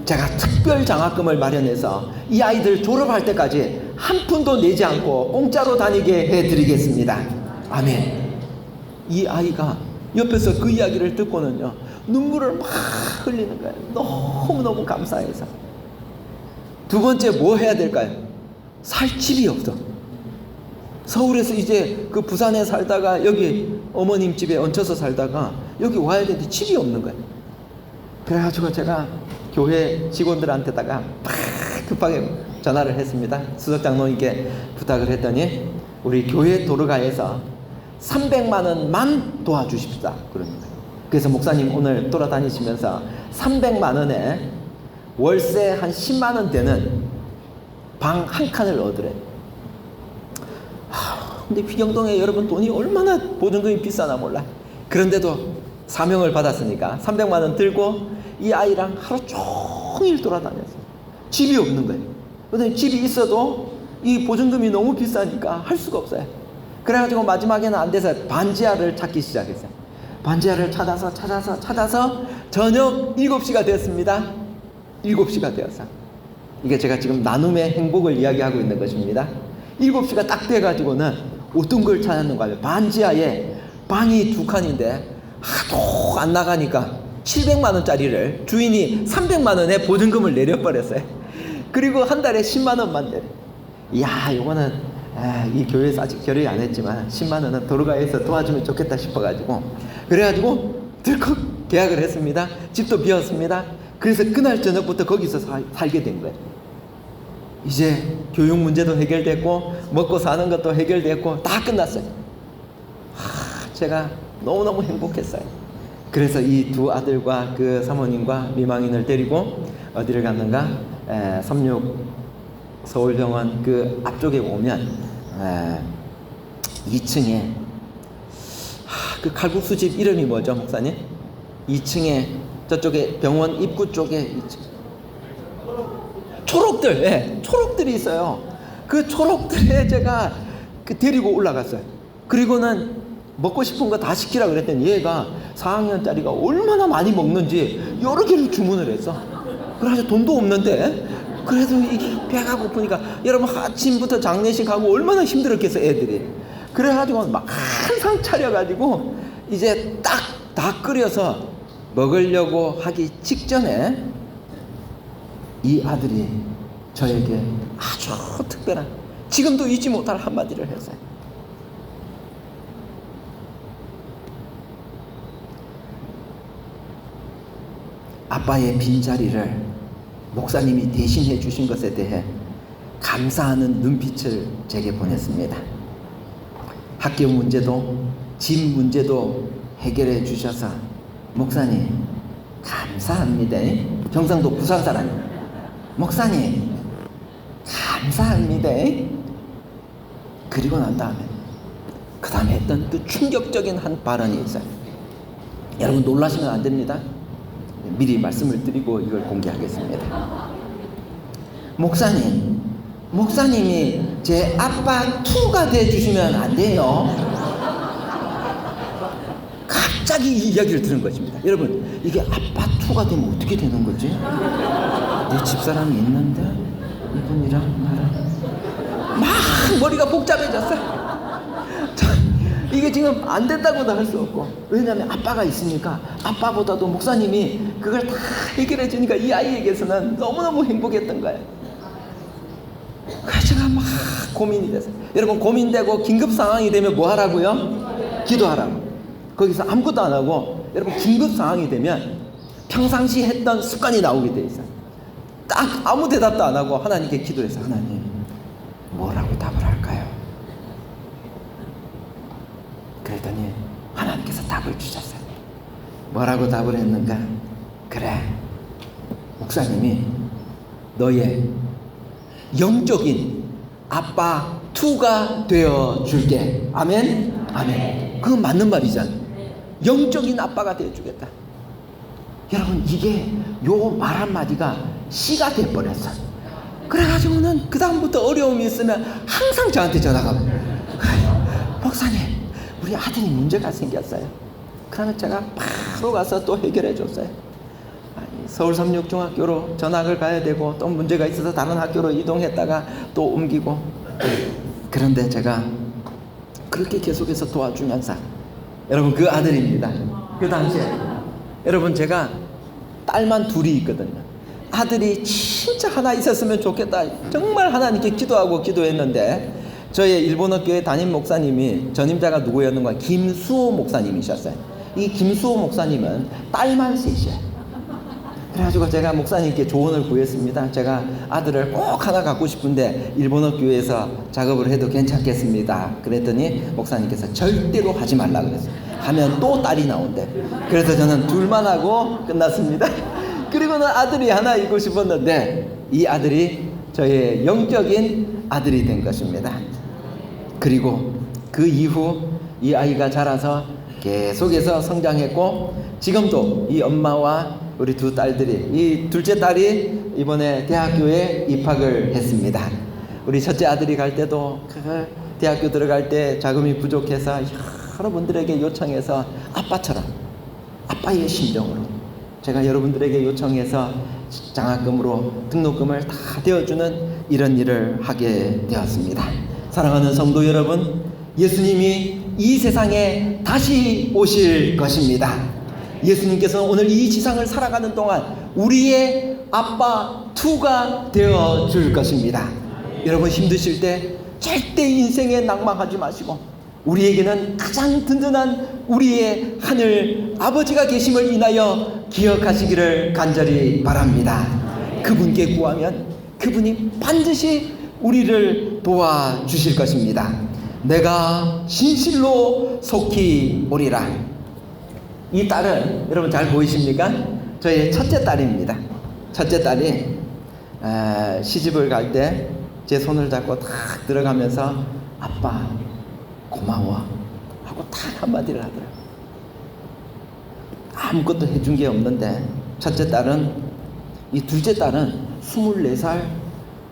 제가 특별 장학금을 마련해서 이 아이들 졸업할 때까지 한 푼도 내지 않고 공짜로 다니게 해드리겠습니다. 아멘. 이 아이가 옆에서 그 이야기를 듣고는요, 눈물을 막 흘리는 거예요. 너무너무 감사해서. 두 번째 뭐 해야 될까요? 살 집이 없어. 서울에서 이제 그 부산에 살다가 여기 어머님 집에 얹혀서 살다가 여기 와야 되는데 집이 없는 거예요. 그래가지고 제가 교회 직원들한테다가 막 급하게 전화를 했습니다. 수석 장로님께 부탁을 했더니 우리 교회 도르가에서 300만 원만 도와주십시다 그러는 거예요. 그래서 목사님 오늘 돌아다니시면서 300만 원에 월세 한 10만 원 되는 방 한 칸을 얻으래. 근데 휘경동에 여러분 돈이 얼마나 보증금이 비싸나 몰라. 그런데도 사명을 받았으니까 300만 원 들고 이 아이랑 하루 종일 돌아다녔어요. 집이 없는 거예요. 그런데 집이 있어도 이 보증금이 너무 비싸니까 할 수가 없어요. 그래가지고 마지막에는 안 돼서 반지하를 찾기 시작했어요. 반지하를 찾아서 저녁 7시가 됐습니다. 7시가 되었어요. 이게 제가 지금 나눔의 행복을 이야기하고 있는 것입니다. 7시가 딱 돼가지고는 어떤 걸 찾았는가 하면 반지하에 방이 2칸인데 하도 안 나가니까 700만 원짜리를 주인이 300만 원에 보증금을 내려버렸어요. 그리고 한 달에 10만 원만 내려. 이야, 이거는 이 교회에서 아직 결의 안 했지만 10만 원은 도르가에서 도와주면 좋겠다 싶어가지고 그래가지고 들컥 계약을 했습니다. 집도 비었습니다. 그래서 그날 저녁부터 거기서 살게 된 거예요. 이제 교육 문제도 해결됐고 먹고 사는 것도 해결됐고 다 끝났어요. 제가 너무너무 행복했어요. 그래서 이 두 아들과 그 사모님과 미망인을 데리고 어디를 갔는가? 36 서울병원 그 앞쪽에 오면 2층에 그 칼국수집 이름이 뭐죠, 목사님? 2층에 저쪽에 병원 입구 쪽에 2층. 초록들, 초록들이 있어요. 그 초록들에 제가 데리고 올라갔어요. 그리고는 먹고 싶은 거 다 시키라 그랬더니 얘가 4학년짜리가 얼마나 많이 먹는지 여러 개를 주문을 했어. 그래서 돈도 없는데 그래도 이게 배가 고프니까 여러분 아침부터 장례식하고 얼마나 힘들었겠어 애들이. 그래가지고 막 한 상 차려가지고 이제 딱 다 끓여서 먹으려고 하기 직전에 이 아들이 저에게 아주 특별한, 지금도 잊지 못할 한마디를 했어요. 아빠의 빈자리를 목사님이 대신해 주신 것에 대해 감사하는 눈빛을 제게 보냈습니다. 학교 문제도 집 문제도 해결해 주셔서 목사님 감사합니다. 경상도 부산 사람 목사님 감사합니다. 그리고 난 다음에 그 다음에 했던 그 충격적인 한 발언이 있어요. 여러분 놀라시면 안 됩니다. 미리 말씀을 드리고 이걸 공개하겠습니다. 목사님이 제 아빠 투가 돼주시면 안 돼요. 갑자기 이 이야기를 들은 것입니다. 여러분 이게 아빠 투가 되면 어떻게 되는 거지? 내 집사람이 있는데 이분이랑 나랑 막 머리가 복잡해졌어요. 이게 지금 안 된다고도 할 수 없고, 왜냐하면 아빠가 있으니까 아빠보다도 목사님이 그걸 다 해결해 주니까 이 아이에게서는 너무너무 행복했던 거예요. 그래서 제가 막 고민이 됐어요. 여러분 고민되고 긴급 상황이 되면 뭐 하라고요? 기도하라고. 거기서 아무것도 안 하고 여러분 긴급 상황이 되면 평상시 했던 습관이 나오게 돼 있어요. 딱 아무 대답도 안 하고 하나님께 기도해서 하나님 뭐라고 답을 할까요? 그랬더니 하나님께서 답을 주셨어요. 뭐라고 답을 했는가? 그래, 목사님이 너의 영적인 아빠 투가 되어 줄게. 아멘? 아멘. 그건 맞는 말이잖아. 영적인 아빠가 되어 주겠다. 여러분 이게 요 말 한마디가 씨가 돼버렸어. 그래가지고는 그 다음부터 어려움이 있으면 항상 저한테 전화가 와요. 목사님 우리 아들이 문제가 생겼어요. 그러면 제가 바로 가서 또 해결해 줬어요. 서울삼육중학교로 전학을 가야 되고 또 문제가 있어서 다른 학교로 이동했다가 또 옮기고, 그런데 제가 그렇게 계속해서 도와주면서 여러분 그 아들입니다. 그 당시에 여러분 제가 딸만 둘이 있거든요. 아들이 진짜 하나 있었으면 좋겠다 정말 하나님께 기도하고 기도했는데 저의 일본어 교회 담임 목사님이 전임자가 누구였는가? 김수호 목사님이셨어요. 이 김수호 목사님은 딸만 셋이에요. 그래가지고 제가 목사님께 조언을 구했습니다. 제가 아들을 꼭 하나 갖고 싶은데 일본어 교회에서 작업을 해도 괜찮겠습니다. 그랬더니 목사님께서 절대로 하지 말라 그랬어요. 하면 또 딸이 나온대. 그래서 저는 둘만 하고 끝났습니다. 그리고는 아들이 하나 있고 싶었는데 이 아들이 저의 영적인 아들이 된 것입니다. 그리고 그 이후 이 아이가 자라서 계속해서 성장했고 지금도 이 엄마와 우리 두 딸들이, 이 둘째 딸이 이번에 대학교에 입학을 했습니다. 우리 첫째 아들이 갈 때도 그 대학교 들어갈 때 자금이 부족해서 여러분들에게 요청해서 아빠처럼 아빠의 심정으로 제가 여러분들에게 요청해서 장학금으로 등록금을 다 대어주는 이런 일을 하게 되었습니다. 사랑하는 성도 여러분, 예수님이 이 세상에 다시 오실 것입니다. 예수님께서는 오늘 이 지상을 살아가는 동안 우리의 아빠 투가 되어 줄 것입니다. 여러분 힘드실 때 절대 인생에 낭망하지 마시고 우리에게는 가장 든든한 우리의 하늘 아버지가 계심을 인하여 기억하시기를 간절히 바랍니다. 그분께 구하면 그분이 반드시 우리를 도와주실 것입니다. 내가 진실로 속히 오리라. 이 딸은 여러분 잘 보이십니까? 저의 첫째 딸입니다. 첫째 딸이 시집을 갈 때 제 손을 잡고 탁 들어가면서 아빠 고마워 하고 탁 한마디를 하더라고요. 아무것도 해준 게 없는데 첫째 딸은, 이 둘째 딸은 24살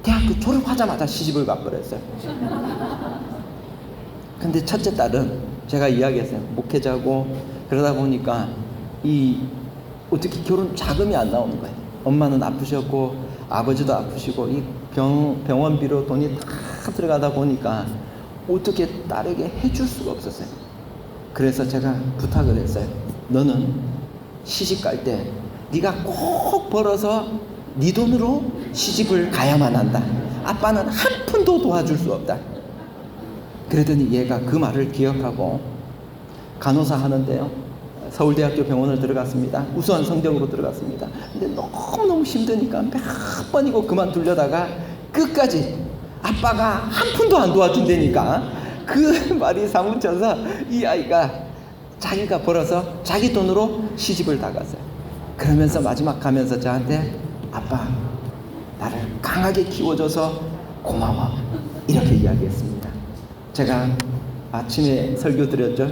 대학교 졸업하자마자 시집을 가버렸어요. 근데 첫째 딸은 제가 이야기했어요. 목회자고 그러다 보니까 어떻게 결혼 자금이 안 나오는 거예요. 엄마는 아프셨고 아버지도 아프시고 이 병원비로 돈이 다 들어가다 보니까 어떻게 딸에게 해줄 수가 없었어요. 그래서 제가 부탁을 했어요. 너는 시집 갈 때 네가 꼭 벌어서 네 돈으로 시집을 가야만 한다. 아빠는 한 푼도 도와줄 수 없다. 그랬더니 얘가 그 말을 기억하고 간호사 하는데요, 서울대학교 병원을 들어갔습니다. 우수한 성적으로 들어갔습니다. 근데 너무너무 힘드니까 몇 번이고 그만두려다가 끝까지 아빠가 한 푼도 안 도와준다니까 그 말이 사무쳐서 이 아이가 자기가 벌어서 자기 돈으로 시집을 다 갔어요. 그러면서 마지막 가면서 저한테 아빠 나를 강하게 키워줘서 고마워 이렇게 이야기했습니다. 제가 아침에 설교 드렸죠.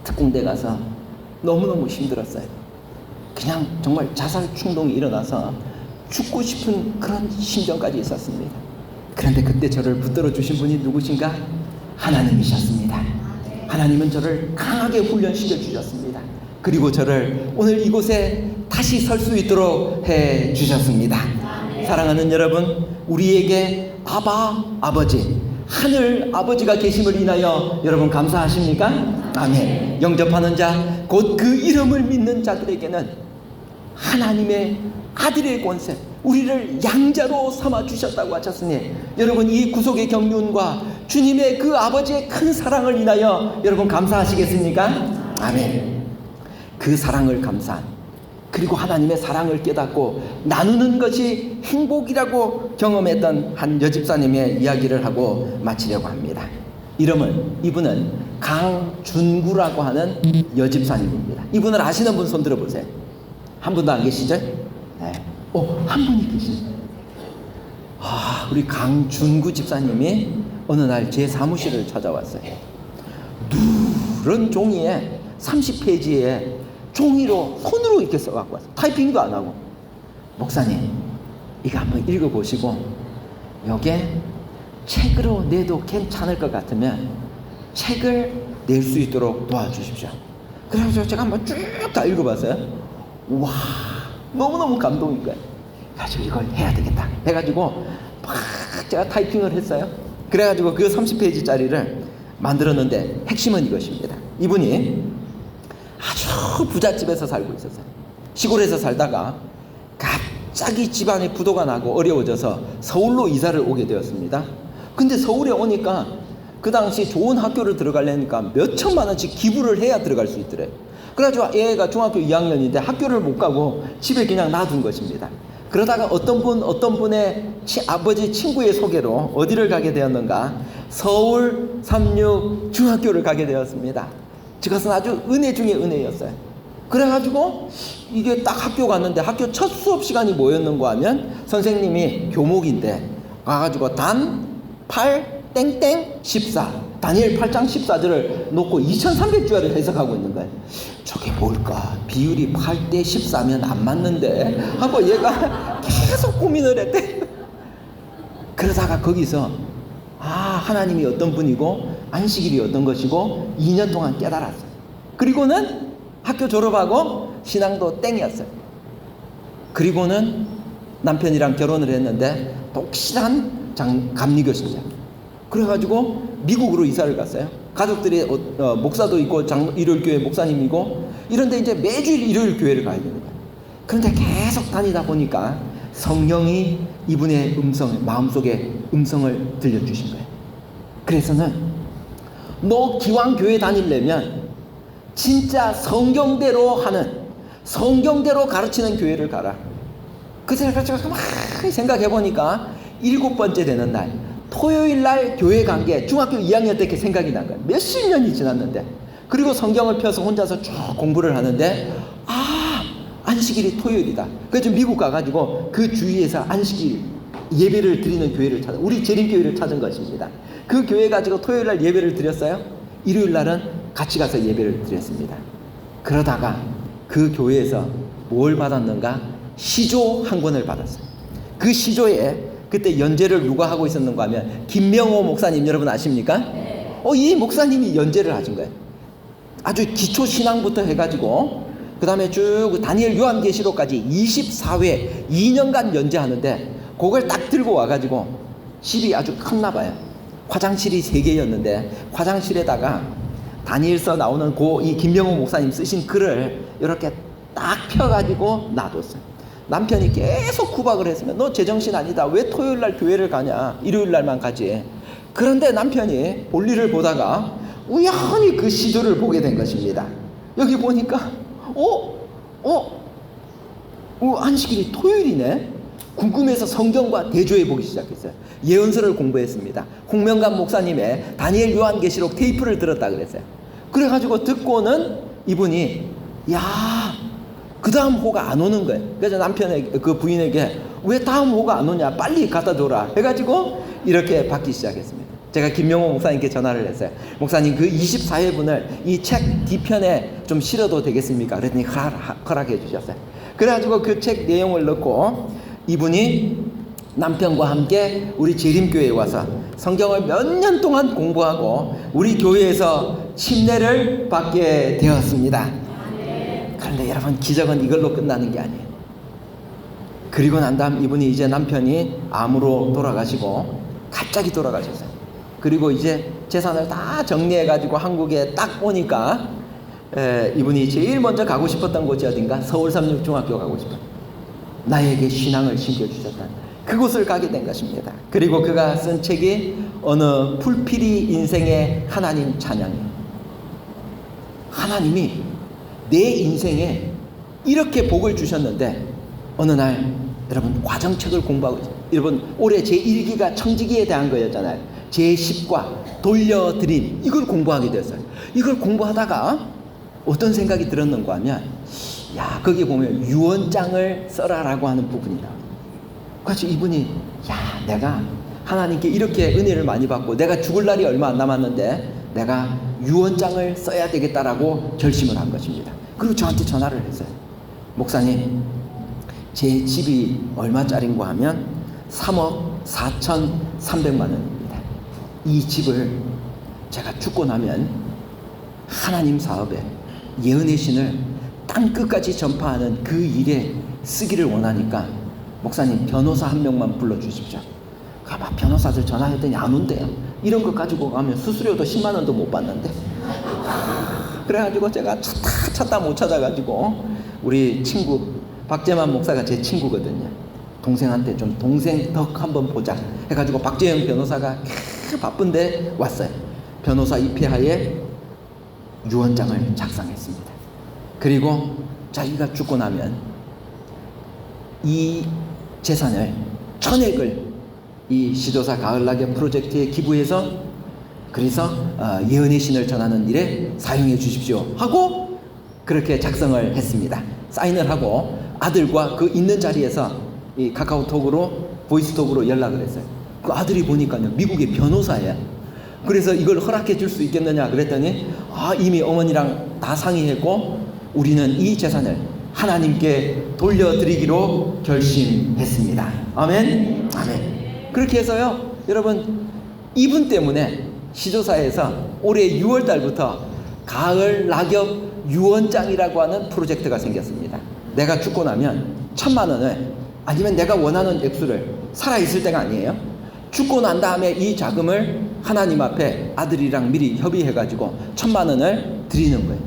특공대 가서 너무너무 힘들었어요. 그냥 정말 자살 충동이 일어나서 죽고 싶은 그런 심정까지 있었습니다. 그런데 그때 저를 붙들어 주신 분이 누구신가? 하나님이셨습니다. 하나님은 저를 강하게 훈련시켜 주셨습니다. 그리고 저를 오늘 이곳에 다시 설 수 있도록 해 주셨습니다. 사랑하는 여러분, 우리에게 아버지 하늘 아버지가 계심을 인하여 여러분 감사하십니까? 아멘. 영접하는 자, 곧 그 이름을 믿는 자들에게는 하나님의 아들의 권세, 우리를 양자로 삼아 주셨다고 하셨으니 여러분 이 구속의 경륜과 주님의 그 아버지의 큰 사랑을 인하여 여러분 감사하시겠습니까? 아멘. 그 사랑을 감사한, 그리고 하나님의 사랑을 깨닫고 나누는 것이 행복이라고 경험했던 한 여집사님의 이야기를 하고 마치려고 합니다. 이분은 강준구라고 하는 여집사님입니다. 이분을 아시는 분 손 들어보세요. 한 분도 안 계시죠? 네. 한 분이 계시죠. 우리 강준구 집사님이 어느 날 제 사무실을 찾아왔어요. 누런 종이에 30페이지에 종이로 손으로 이렇게 써갖고 왔어요. 타이핑도 안 하고. 목사님, 이거 한번 읽어보시고 요게 책으로 내도 괜찮을 것 같으면 책을 낼 수 있도록 도와주십시오. 그래서 제가 한번 쭉 다 읽어봤어요. 와, 너무너무 감동인 거예요. 그래서 이걸 해야 되겠다 해가지고 막 제가 타이핑을 했어요. 그래가지고 그 30페이지짜리를 만들었는데 핵심은 이것입니다. 이분이 아주 부잣집에서 살고 있었어요. 시골에서 살다가 갑자기 집안에 부도가 나고 어려워져서 서울로 이사를 오게 되었습니다. 근데 서울에 오니까 그 당시 좋은 학교를 들어가려니까 몇 천만 원씩 기부를 해야 들어갈 수 있더래요. 그래가지고 얘가 중학교 2학년인데 학교를 못 가고 집에 그냥 놔둔 것입니다. 그러다가 어떤 분의 아버지 친구의 소개로 어디를 가게 되었는가? 서울 삼육 중학교를 가게 되었습니다. 그것은 아주 은혜 중에 은혜였어요. 그래가지고 이게 딱 학교 갔는데 학교 첫 수업 시간이 뭐였는가 하면 선생님이 교목인데 가가지고 단 8 땡땡 14 다니엘 8장 14절을 놓고 2300주야를 해석하고 있는 거예요. 저게 뭘까? 비율이 8대 14면 안 맞는데 하고 얘가 계속 고민을 했대. 그러다가 거기서 하나님이 어떤 분이고 안식일이 어떤 것이고 2년 동안 깨달았어요. 그리고는 학교 졸업하고 신앙도 땡이었어요. 그리고는 남편이랑 결혼을 했는데 독실한 감리교신자. 그래가지고 미국으로 이사를 갔어요. 가족들이 목사도 있고 일요일교회 목사님이고 이런데 이제 매주일 일요일 교회를 가야 되는 거예요. 그런데 계속 다니다 보니까 성령이 이분의 마음속에 음성을 들려주신 거예요. 그래서는 너 기왕 교회 다니려면 진짜 성경대로 가르치는 교회를 가라. 그래서 제가 막 생각해보니까 7번째 되는 날 토요일 날 교회 간 게 중학교 2학년 때 이렇게 생각이 난 거예요. 몇십 년이 지났는데. 그리고 성경을 펴서 혼자서 쭉 공부를 하는데 안식일이 토요일이다. 그래서 미국 가가지고 그 주위에서 안식일 예배를 드리는 교회를 우리 재림교회를 찾은 것입니다. 그 교회 가지고 토요일 날 예배를 드렸어요. 일요일 날은 같이 가서 예배를 드렸습니다. 그러다가 그 교회에서 뭘 받았는가? 시조 한 권을 받았어요. 그 시조에 그때 연재를 누가 하고 있었는가 하면 김명호 목사님 여러분 아십니까? 이 목사님이 연재를 하신 거예요. 아주 기초 신앙부터 해가지고 그 다음에 쭉 다니엘 요한계시록까지 24회 2년간 연재하는데 그걸 딱 들고 와가지고 집이 아주 컸나 봐요. 화장실이 3개였는데 화장실에다가 다니엘서 나오는 이 김명호 목사님 쓰신 글을 이렇게 딱 펴가지고 놔뒀어요. 남편이 계속 구박을 했으면 너 제정신 아니다. 왜 토요일날 교회를 가냐. 일요일날만 가지. 그런데 남편이 볼일을 보다가 우연히 그 시도를 보게 된 것입니다. 여기 보니까 안식일이 토요일이네. 궁금해서 성경과 대조해 보기 시작했어요. 예언서를 공부했습니다. 홍명감 목사님의 다니엘 요한계시록 테이프를 들었다 그랬어요. 그래가지고 듣고는 이분이 그 다음 호가 안 오는 거예요. 그래서 남편의 그 부인에게 왜 다음 호가 안 오냐 빨리 갖다 줘라 해가지고 이렇게 받기 시작했습니다. 제가 김명호 목사님께 전화를 했어요. 목사님 그 24회분을 이 책 뒤편에 좀 실어도 되겠습니까? 그랬더니 허락해 주셨어요. 그래가지고 그 책 내용을 넣고 이분이 남편과 함께 우리 재림교회에 와서 성경을 몇 년 동안 공부하고 우리 교회에서 침례를 받게 되었습니다. 그런데 여러분 기적은 이걸로 끝나는 게 아니에요. 그리고 난 다음 이분이 이제 남편이 암으로 돌아가시고 갑자기 돌아가셨어요. 그리고 이제 재산을 다 정리해가지고 한국에 딱 오니까 이분이 제일 먼저 가고 싶었던 곳이 어딘가? 서울삼육중학교 가고 싶어요. 나에게 신앙을 심겨주셨다. 그곳을 가게 된 것입니다. 그리고 그가 쓴 책이 어느 풀피리 인생의 하나님 찬양이에요. 하나님이 내 인생에 이렇게 복을 주셨는데 어느 날 여러분 과정책을 공부하고 있어요. 여러분 올해 제1기가 청지기에 대한 거였잖아요. 제10과 돌려드림 이걸 공부하게 됐어요. 이걸 공부하다가 어떤 생각이 들었는가 하면 거기 보면 유언장을 써라라고 하는 부분이다. 그래서 이분이 내가 하나님께 이렇게 은혜를 많이 받고 내가 죽을 날이 얼마 안 남았는데 내가 유언장을 써야 되겠다라고 결심을 한 것입니다. 그리고 저한테 전화를 했어요. 목사님 제 집이 얼마짜린가 하면 3억 4,300만 원입니다. 이 집을 제가 죽고 나면 하나님 사업에 예언의 신을 땅 끝까지 전파하는 그 일에 쓰기를 원하니까 목사님 변호사 한 명만 불러주십시오. 막 변호사들 전화했더니 안 온대요. 이런 거 가지고 가면 수수료도 10만 원도 못 받는데. 그래가지고 제가 찾다 못 찾아가지고 우리 친구 박재만 목사가 제 친구거든요. 동생한테 좀 동생 덕 한번 보자 해가지고 박재영 변호사가 바쁜데 왔어요. 변호사 입회하에 유언장을 작성했습니다. 그리고 자기가 죽고 나면 이 재산을 전액을 이 시조사 가을낙엽 프로젝트에 기부해서 그래서 예언의 신을 전하는 일에 사용해 주십시오 하고 그렇게 작성을 했습니다. 사인을 하고 아들과 그 있는 자리에서 이 카카오톡으로 보이스톡으로 연락을 했어요. 그 아들이 보니까요 미국의 변호사예요. 그래서 이걸 허락해 줄 수 있겠느냐 그랬더니 이미 어머니랑 다 상의했고 우리는 이 재산을 하나님께 돌려드리기로 결심했습니다. 아멘. 아멘. 그렇게 해서요 여러분 이분 때문에 시조사에서 올해 6월 달부터 가을 낙엽 유언장이라고 하는 프로젝트가 생겼습니다. 내가 죽고 나면 1,000만 원을 아니면 내가 원하는 액수를 살아있을 때가 아니에요. 죽고 난 다음에 이 자금을 하나님 앞에 아들이랑 미리 협의해가지고 1,000만 원을 드리는 거예요.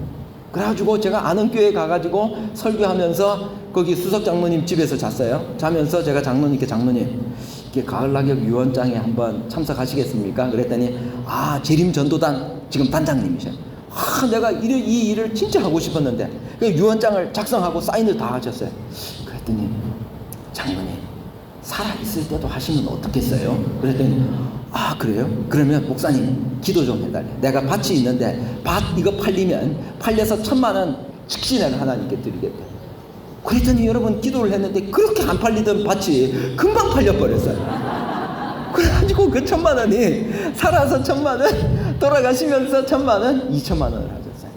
그래가지고 제가 아는 교회 가가지고 설교하면서 거기 수석 장로님 집에서 잤어요. 자면서 제가 장로님께 장로님 이게 가을 낙엽 유언장에 한번 참석하시겠습니까? 그랬더니 재림 전도단 지금 단장님이셔요. 내가 이 일을 진짜 하고 싶었는데 그 유언장을 작성하고 사인을 다 하셨어요. 그랬더니 장로님 살아있을 때도 하시면 어떻겠어요? 그랬더니 그래요? 그러면 목사님 기도 좀 해달래. 내가 밭이 있는데 밭 이거 팔려서 1,000만 원 즉시 내가 하나님께 드리겠대. 그랬더니 여러분 기도를 했는데 그렇게 안 팔리던 밭이 금방 팔려버렸어요. 그래가지고 그 1,000만 원이 살아서 1,000만 원 돌아가시면서 1,000만 원 2,000만 원을 하셨어요.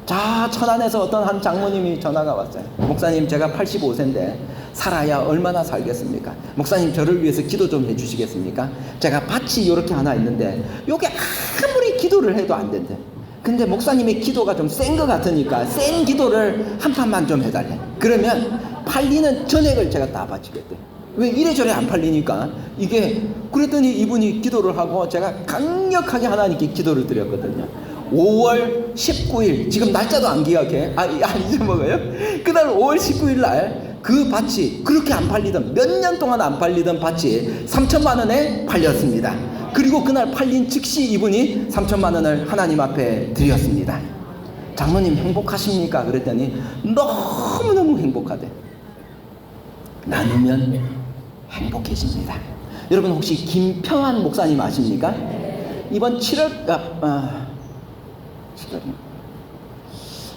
자 천안에서 어떤 한 장모님이 전화가 왔어요. 목사님, 제가 85세인데 살아야 얼마나 살겠습니까? 목사님, 저를 위해서 기도 좀 해주시겠습니까? 제가 밭이 이렇게 하나 있는데 요게 아무리 기도를 해도 안 된대. 근데 목사님의 기도가 좀 센 것 같으니까 센 기도를 한 판만 좀 해달래. 그러면 팔리는 전액을 제가 다 바치겠대. 왜 이래저래 안 팔리니까 이게. 그랬더니 이분이 기도를 하고 제가 강력하게 하나님께 기도를 드렸거든요. 5월 19일, 지금 날짜도 안 기억해. 잊어먹어요. 그날 5월 19일 날 그 밭이 그렇게 안 팔리던, 몇 년 동안 안 팔리던 밭이 3천만 원에 팔렸습니다. 그리고 그날 팔린 즉시 이분이 3천만 원을 하나님 앞에 드렸습니다. 장모님 행복하십니까? 그랬더니 너무너무 행복하대. 나누면 행복해집니다. 여러분 혹시 김평한 목사님 아십니까? 이번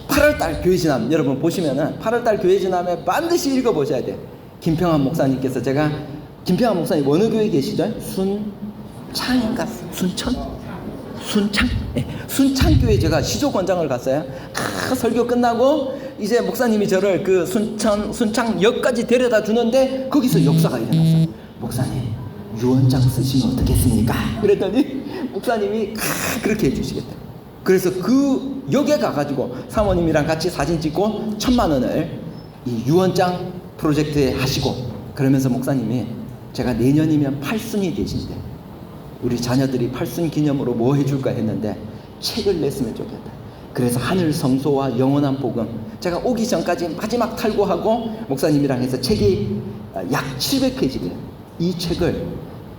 8월달 교회지남 여러분 보시면은 8월달 교회지남에 반드시 읽어보셔야 돼요. 김평한 목사님께서, 제가 김평한 목사님 어느 교회 계시죠? 순창인가? 순창교회 제가 시조권장을 갔어요. 설교 끝나고 이제 목사님이 저를 그 순창역까지 데려다 주는데 거기서 역사가 일어났어요. 목사님, 유언장 쓰시면 어떻겠습니까? 그랬더니 목사님이 그렇게 해주시겠다. 그래서 그 역에 가가지고 사모님이랑 같이 사진 찍고 1,000만 원을 이 유언장 프로젝트에 하시고, 그러면서 목사님이 제가 내년이면 8순이 되신대. 우리 자녀들이 8순 기념으로 뭐 해줄까 했는데 책을 냈으면 좋겠다. 그래서 하늘 성소와 영원한 복음, 제가 오기 전까지 마지막 탈고하고 목사님이랑 해서 책이 약 700페이지래요. 이 책을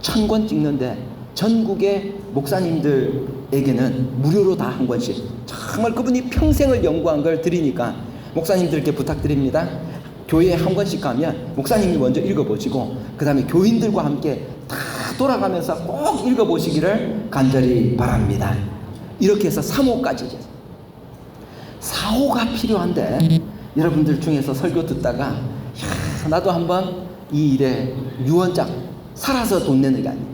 1000권 찍는데 전국의 목사님들에게는 무료로 다 한 권씩, 정말 그분이 평생을 연구한 걸 드리니까 목사님들께 부탁드립니다. 교회에 한 권씩 가면 목사님이 먼저 읽어보시고 그 다음에 교인들과 함께 다 돌아가면서 꼭 읽어보시기를 간절히 바랍니다. 이렇게 해서 3호까지. 4호가 필요한데 여러분들 중에서 설교 듣다가 나도 한번 이 일에 유언장, 살아서 돈 내는 게 아니에요.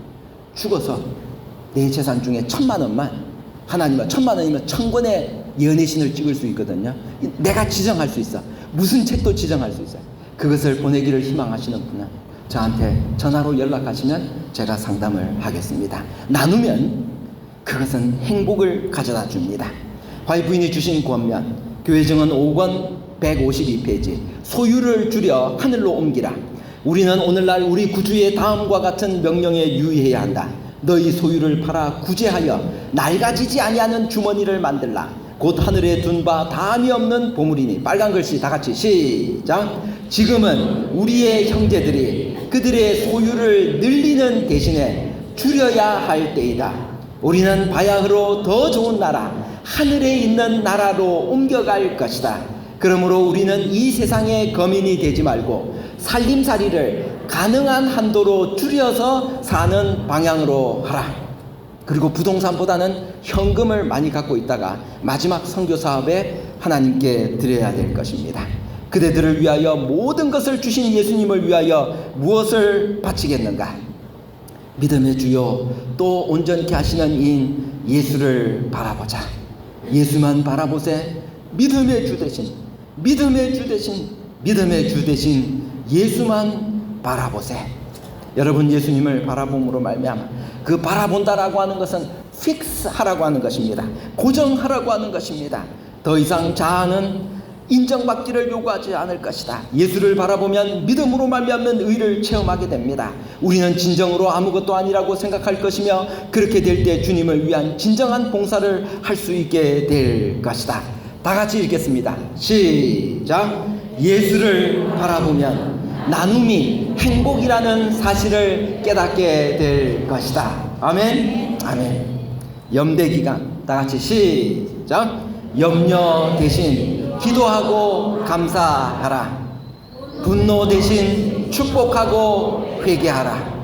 죽어서 내 재산 중에 1,000만 원만, 하나님은 1,000만 원이면 1,000권의 연애신을 찍을 수 있거든요. 내가 지정할 수 있어. 무슨 책도 지정할 수 있어요. 그것을 보내기를 희망하시는 분은 저한테 전화로 연락하시면 제가 상담을 하겠습니다. 나누면 그것은 행복을 가져다 줍니다. 화이트부인이 주신 권면, 교회증언 5권 152페이지, 소유를 줄여 하늘로 옮기라. 우리는 오늘날 우리 구주의 다음과 같은 명령에 유의해야 한다. 너희 소유를 팔아 구제하여 낡아지지 아니하는 주머니를 만들라. 곧 하늘에 둔 바 다함이 없는 보물이니. 빨간 글씨 다 같이 시작. 지금은 우리의 형제들이 그들의 소유를 늘리는 대신에 줄여야 할 때이다. 우리는 바야흐로 더 좋은 나라, 하늘에 있는 나라로 옮겨갈 것이다. 그러므로 우리는 이 세상의 거민이 되지 말고 살림살이를 가능한 한도로 줄여서 사는 방향으로 하라. 그리고 부동산보다는 현금을 많이 갖고 있다가 마지막 선교 사업에 하나님께 드려야 될 것입니다. 그대들을 위하여 모든 것을 주신 예수님을 위하여 무엇을 바치겠는가? 믿음의 주요 또 온전케 하시는 이인 예수를 바라보자. 예수만 바라보세. 믿음의 주 대신 예수만 바라보세. 여러분, 예수님을 바라봄으로 말미암아, 그 바라본다라고 하는 것은 픽스하라고 하는 것입니다. 고정하라고 하는 것입니다. 더 이상 자아는 인정받기를 요구하지 않을 것이다. 예수를 바라보면 믿음으로 말미암는 의를 체험하게 됩니다. 우리는 진정으로 아무것도 아니라고 생각할 것이며 그렇게 될 때 주님을 위한 진정한 봉사를 할 수 있게 될 것이다. 다 같이 읽겠습니다. 시작. 예수를 바라보면 나눔이 행복이라는 사실을 깨닫게 될 것이다. 아멘. 아멘. 염대 기간 다 같이 시작. 염려 대신 기도하고 감사하라. 분노 대신 축복하고 회개하라.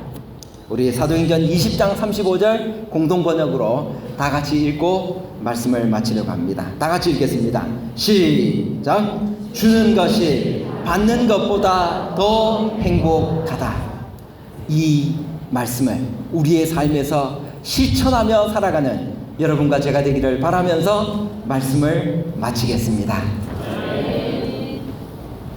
우리 사도행전 20장 35절 공동번역으로 다 같이 읽고 말씀을 마치려고 합니다. 다 같이 읽겠습니다. 시작. 주는 것이 받는 것보다 더 행복하다. 이 말씀을 우리의 삶에서 실천하며 살아가는 여러분과 제가 되기를 바라면서 말씀을 마치겠습니다.